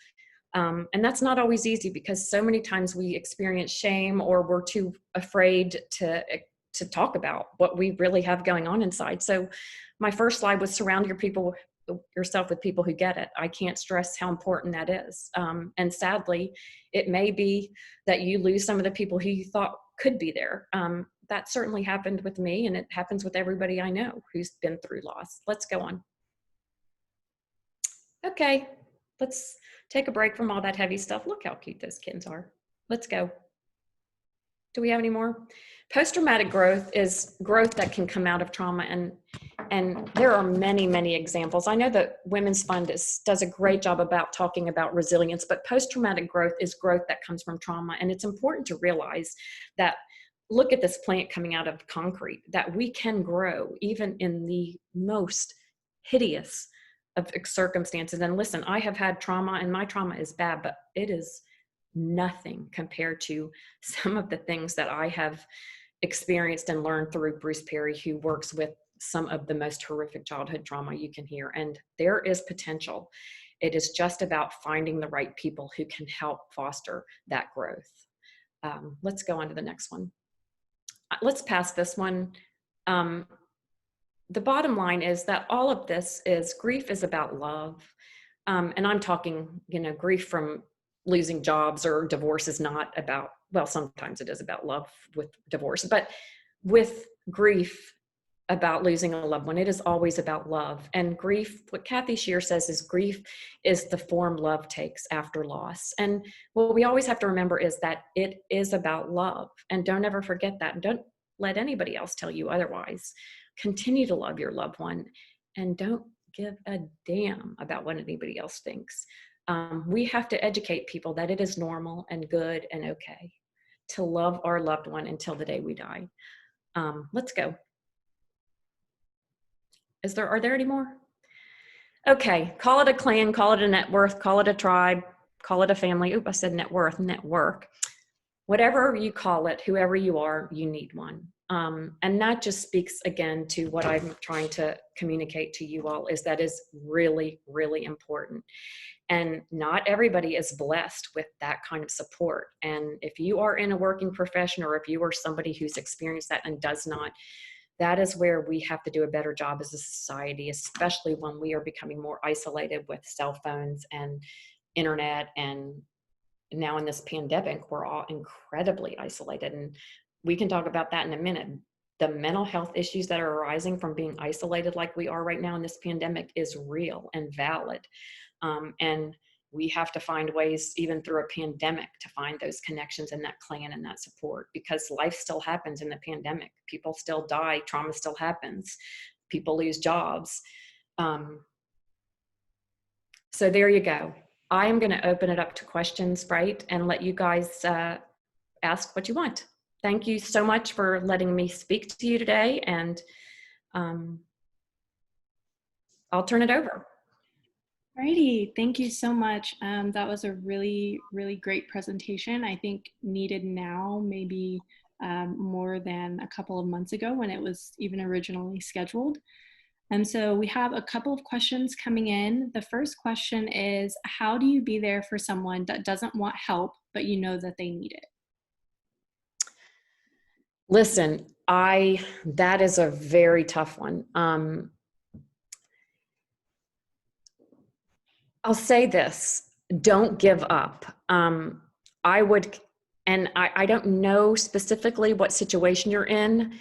And that's not always easy, because so many times we experience shame, or we're too afraid to talk about what we really have going on inside. So my first slide was surround yourself with people who get it. I can't stress how important that is. And sadly, it may be that you lose some of the people who you thought could be there. That certainly happened with me, and it happens with everybody I know who's been through loss. Let's go on. Okay, let's take a break from all that heavy stuff. Look how cute those kittens are. Let's go. Do we have any more? Post-traumatic growth is growth that can come out of trauma, and there are many, many examples. I know that Women's Fund does a great job about talking about resilience, but post-traumatic growth is growth that comes from trauma. And it's important to realize that, look at this plant coming out of concrete, that we can grow even in the most hideous of circumstances. And listen, I have had trauma, and my trauma is bad, but it is nothing compared to some of the things that I have experienced and learned through Bruce Perry, who works with some of the most horrific childhood trauma you can hear. And there is potential. It is just about finding the right people who can help foster that growth. Let's go on to the next one. Let's pass this one. The bottom line is that all of this is, grief is about love. And I'm talking, grief from losing jobs or divorce is not about, well, sometimes it is about love with divorce, but with grief about losing a loved one, it is always about love. And grief, what Kathy Shear says is, grief is the form love takes after loss. And what we always have to remember is that it is about love. And don't ever forget that. And don't let anybody else tell you otherwise. Continue to love your loved one, and don't give a damn about what anybody else thinks. We have to educate people that it is normal and good and okay to love our loved one until the day we die. Let's go. Are there any more? Okay, call it a clan, call it a net worth, call it a tribe, call it a family. Oop, I said net worth, network. Whatever you call it, whoever you are, you need one. And that just speaks again to what I'm trying to communicate to you all, is that is really, really important. And not everybody is blessed with that kind of support. And if you are in a working profession, or if you are somebody who's experienced that and does not that is where we have to do a better job as a society, especially when we are becoming more isolated with cell phones and internet. And now in this pandemic, we're all incredibly isolated. And we can talk about that in a minute. The mental health issues that are arising from being isolated like we are right now in this pandemic is real and valid. And we have to find ways, even through a pandemic, to find those connections and that clan and that support, because life still happens in the pandemic. People still die. Trauma still happens. People lose jobs. So there you go. I am going to open it up to questions, right? And let you guys ask what you want. Thank you so much for letting me speak to you today. And I'll turn it over. Alrighty, thank you so much. That was a really, really great presentation. I think needed now, maybe more than a couple of months ago when it was even originally scheduled. And so we have a couple of questions coming in. The first question is, how do you be there for someone that doesn't want help, but you know that they need it? Listen, that is a very tough one. I'll say this, don't give up. I would, and I don't know specifically what situation you're in.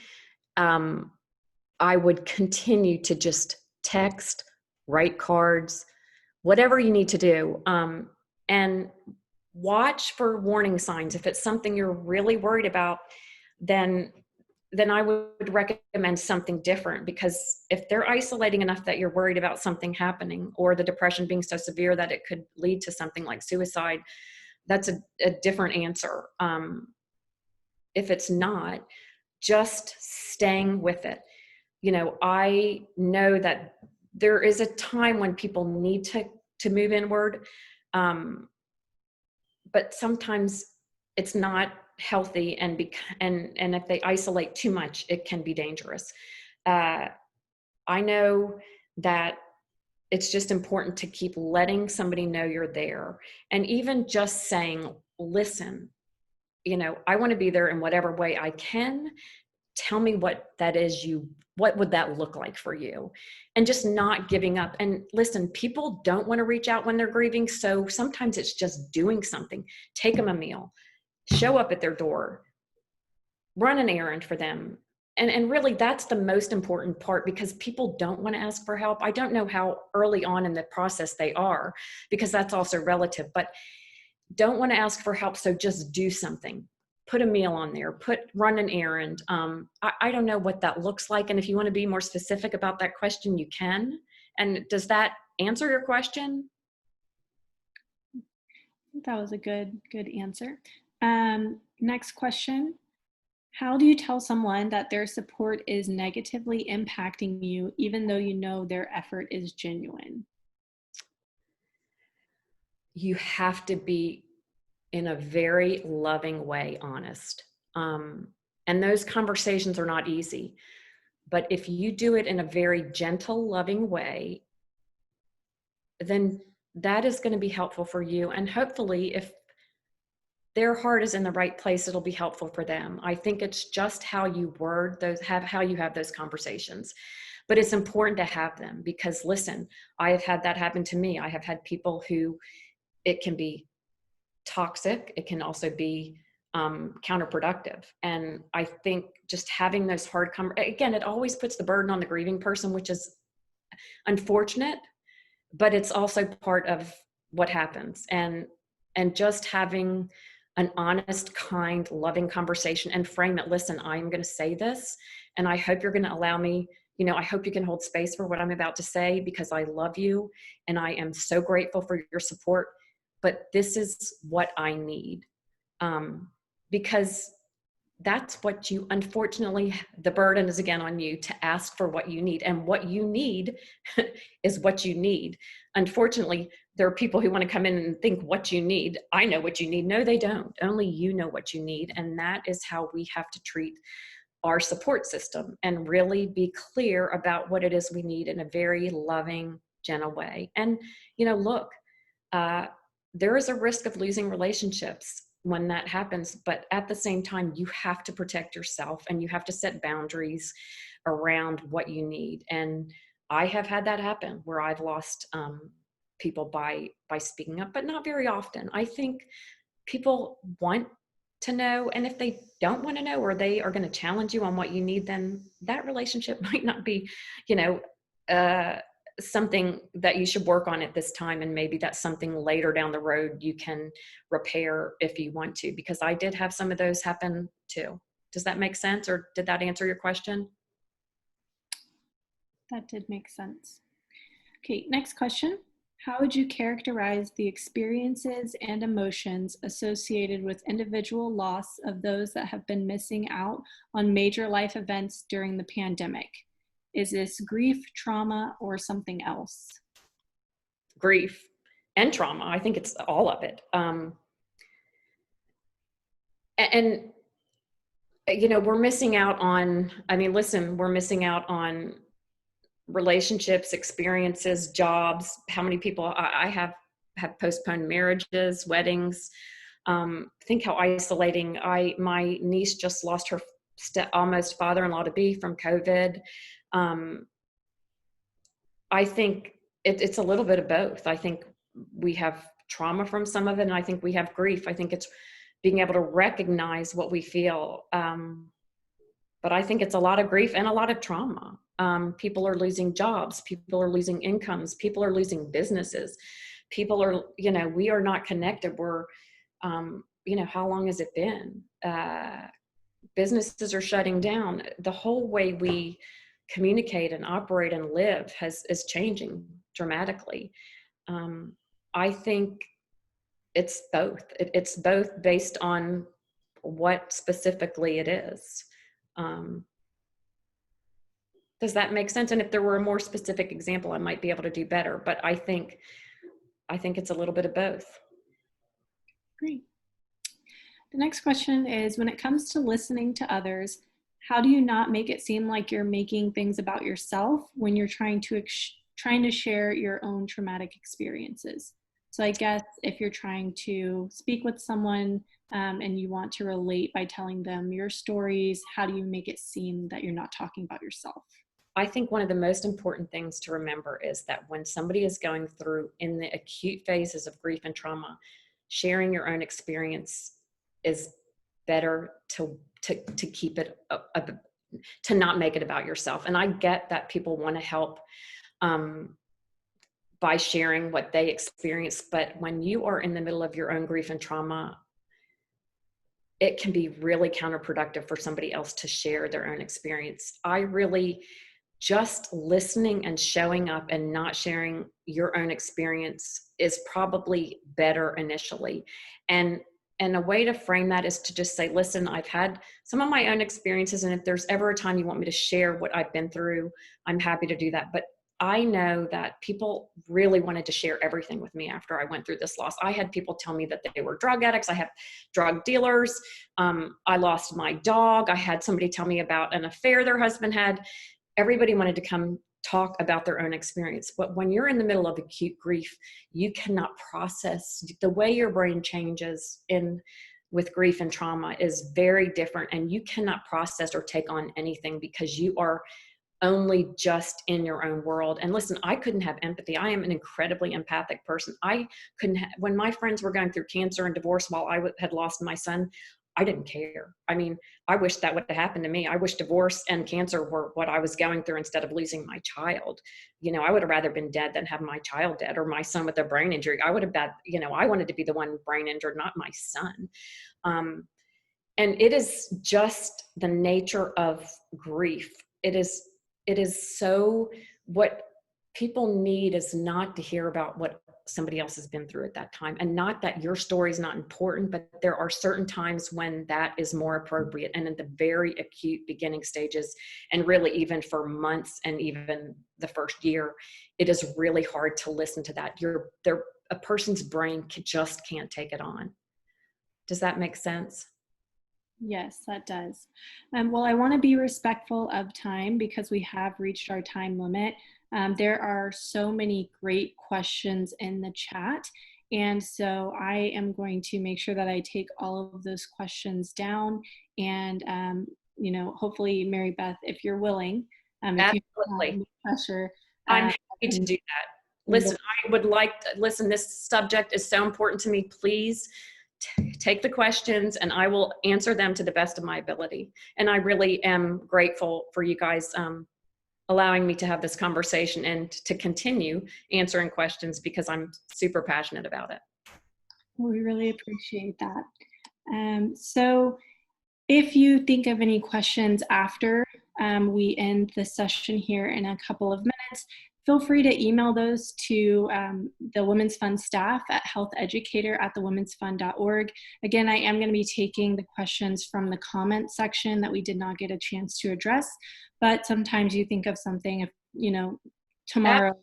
I would continue to just text, write cards, whatever you need to do. And watch for warning signs. If it's something you're really worried about, then I would recommend something different, because if they're isolating enough that you're worried about something happening, or the depression being so severe that it could lead to something like suicide, that's a different answer. If it's not, just staying with it. You know, I know that there is a time when people need to move inward, but sometimes it's not healthy, and if they isolate too much, it can be dangerous. I know that it's just important to keep letting somebody know you're there, and even just saying, listen, you know, I want to be there in whatever way I can. Tell me what that is, what would that look like for you? And just not giving up. And listen, people don't want to reach out when they're grieving, so sometimes it's just doing something. Take them a meal, show up at their door, run an errand for them. And really, that's the most important part, because people don't want to ask for help. I don't know how early on in the process they are, because that's also relative, but don't want to ask for help. So just do something, put a meal on there, run an errand. I don't know what that looks like. And if you want to be more specific about that question, you can. And does that answer your question? That was a good answer. Next question. How do you tell someone that their support is negatively impacting you, even though you know their effort is genuine? You have to be, in a very loving way, honest. And those conversations are not easy. But if you do it in a very gentle, loving way, then that is going to be helpful for you. And hopefully, if their heart is in the right place, it'll be helpful for them. I think it's just how you word those, how you have those conversations. But it's important to have them, because listen, I have had that happen to me. I have had people who, it can be toxic. It can also be counterproductive. And I think just having those hard again, it always puts the burden on the grieving person, which is unfortunate, but it's also part of what happens. And just having an honest, kind, loving conversation and frame it. Listen, I'm going to say this, and I hope you're going to allow me, you know, I hope you can hold space for what I'm about to say, because I love you and I am so grateful for your support, but this is what I need. Because that's what you, unfortunately, the burden is again on you to ask for what you need, and what you need is what you need. Unfortunately, there are people who want to come in and think what you need. I know what you need. No, they don't. Only you know what you need. And that is how we have to treat our support system, and really be clear about what it is we need in a very loving, gentle way. And, you know, look, there is a risk of losing relationships. when that happens. But at the same time, you have to protect yourself and you have to set boundaries around what you need. And I have had that happen where I've lost people by speaking up, but not very often. I think people want to know, and if they don't want to know, or they are going to challenge you on what you need, then that relationship might not be, you know, something that you should work on at this time. And maybe that's something later down the road you can repair if you want to, because I did have some of those happen too. Does that make sense, or did that answer your question? That did make sense. Okay, next question. How would you characterize the experiences and emotions associated with individual loss of those that have been missing out on major life events during the pandemic? Is this grief, trauma, or something else? Grief and trauma. I think it's all of it. And, you know, we're missing out on, we're missing out on relationships, experiences, jobs. How many people I have postponed marriages, weddings. Think how isolating. My niece just lost her almost father-in-law to be from COVID. I think it's a little bit of both. I think we have trauma from some of it, and I think we have grief. I think it's being able to recognize what we feel. But I think it's a lot of grief and a lot of trauma. People are losing jobs. People are losing incomes. People are losing businesses. People are, you know, we are not connected. We're, you know, how long has it been? Businesses are shutting down. The whole way we communicate and operate and live is changing dramatically. I think it's both. It's both based on what specifically it is. Does that make sense? And if there were a more specific example, I might be able to do better, but I think it's a little bit of both. Great. The next question is, when it comes to listening to others, how do you not make it seem like you're making things about yourself when you're trying to share your own traumatic experiences? So I guess if you're trying to speak with someone and you want to relate by telling them your stories, how do you make it seem that you're not talking about yourself? I think one of the most important things to remember is that when somebody is going through in the acute phases of grief and trauma, sharing your own experience is better to keep it to not make it about yourself. And I get that people want to help by sharing what they experience, but when you are in the middle of your own grief and trauma, it can be really counterproductive for somebody else to share their own experience. I really just listening and showing up and not sharing your own experience is probably better initially. And a way to frame that is to just say, listen, I've had some of my own experiences, and if there's ever a time you want me to share what I've been through, I'm happy to do that. But I know that people really wanted to share everything with me after I went through this loss. I had people tell me that they were drug addicts. I have drug dealers. I lost my dog. I had somebody tell me about an affair their husband had. Everybody wanted to come talk about their own experience. But when you're in the middle of acute grief, you cannot process. The way your brain changes with grief and trauma is very different, and you cannot process or take on anything because you are only just in your own world. And listen, I couldn't have empathy. I am an incredibly empathic person. I couldn't when my friends were going through cancer and divorce while I had lost my son, I didn't care. I mean, I wish that would have happened to me. I wish divorce and cancer were what I was going through instead of losing my child. You know, I would have rather been dead than have my child dead, or my son with a brain injury. I would have been, you know, I wanted to be the one brain injured, not my son. And it is just the nature of grief. It is so, what people need is not to hear about what somebody else has been through at that time, and not that your story is not important, but there are certain times when that is more appropriate. And in the very acute beginning stages, and really even for months and even the first year, it is really hard to listen to that. A person's brain just can't take it on. Does that make sense? Yes, that does. Well, I want to be respectful of time because we have reached our time limit. There are so many great questions in the chat, And so I am going to make sure that I take all of those questions down and, hopefully, Mary Beth, if you're willing, if you have Absolutely. no pressure. I'm happy to do that. Listen, I would like to listen. This subject is so important to me. Please take the questions and I will answer them to the best of my ability. And I really am grateful for you guys allowing me to have this conversation and to continue answering questions because I'm super passionate about it. We really appreciate that. So if you think of any questions after we end the session here in a couple of minutes, feel free to email those to the Women's Fund staff at healtheducator@thewomensfund.org. Again, I am going to be taking the questions from the comment section that we did not get a chance to address, but sometimes you think of something, if tomorrow,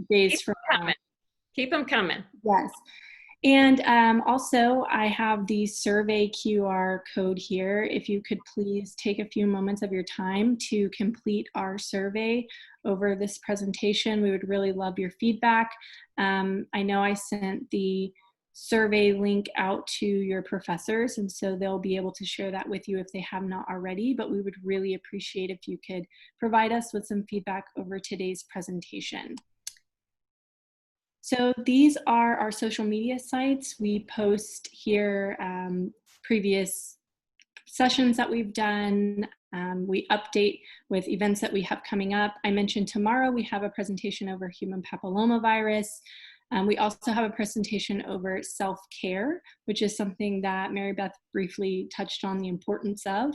days from now. Keep them coming. Yes. And also, I have the survey QR code here. If you could please take a few moments of your time to complete our survey over this presentation, we would really love your feedback. I know I sent the survey link out to your professors, and so they'll be able to share that with you if they have not already, but we would really appreciate if you could provide us with some feedback over today's presentation. So these are our social media sites. We post here previous sessions that we've done. We update with events that we have coming up. I mentioned tomorrow we have a presentation over human papillomavirus. We also have a presentation over self-care, which is something that Mary Beth briefly touched on the importance of.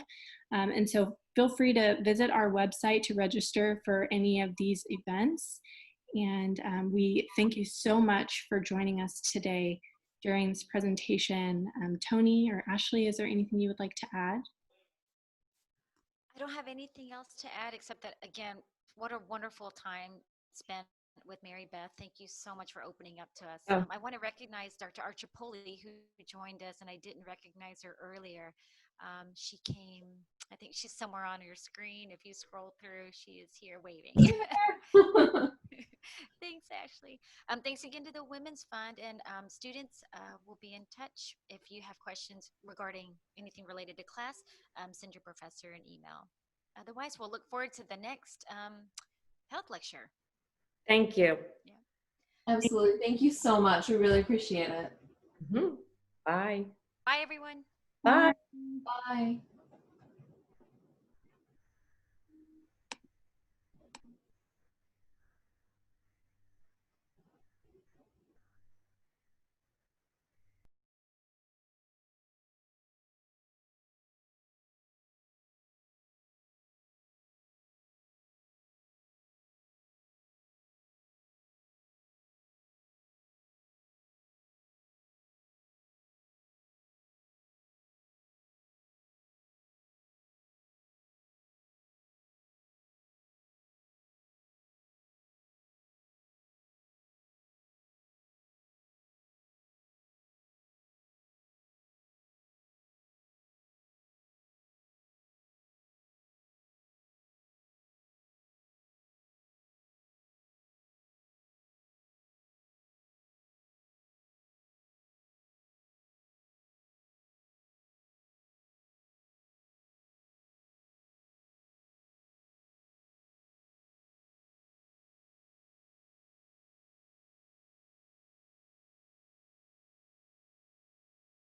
And so feel free to visit our website to register for any of these events. And we thank you so much for joining us today during this presentation. Tony or Ashley, is there anything you would like to add? I don't have anything else to add except that, again, what a wonderful time spent with Mary Beth. Thank you so much for opening up to us. Oh. I want to recognize Dr. Archipoli, who joined us, and I didn't recognize her earlier. She came, I think she's somewhere on your screen. If you scroll through, she is here waving. Thanks, Ashley. Thanks again to the Women's Fund, and students will be in touch. If you have questions regarding anything related to class, send your professor an email. Otherwise, we'll look forward to the next health lecture. Thank you. Yeah. Absolutely. Thank you so much. We really appreciate it. Mm-hmm. Bye. Bye, everyone. Bye. Bye.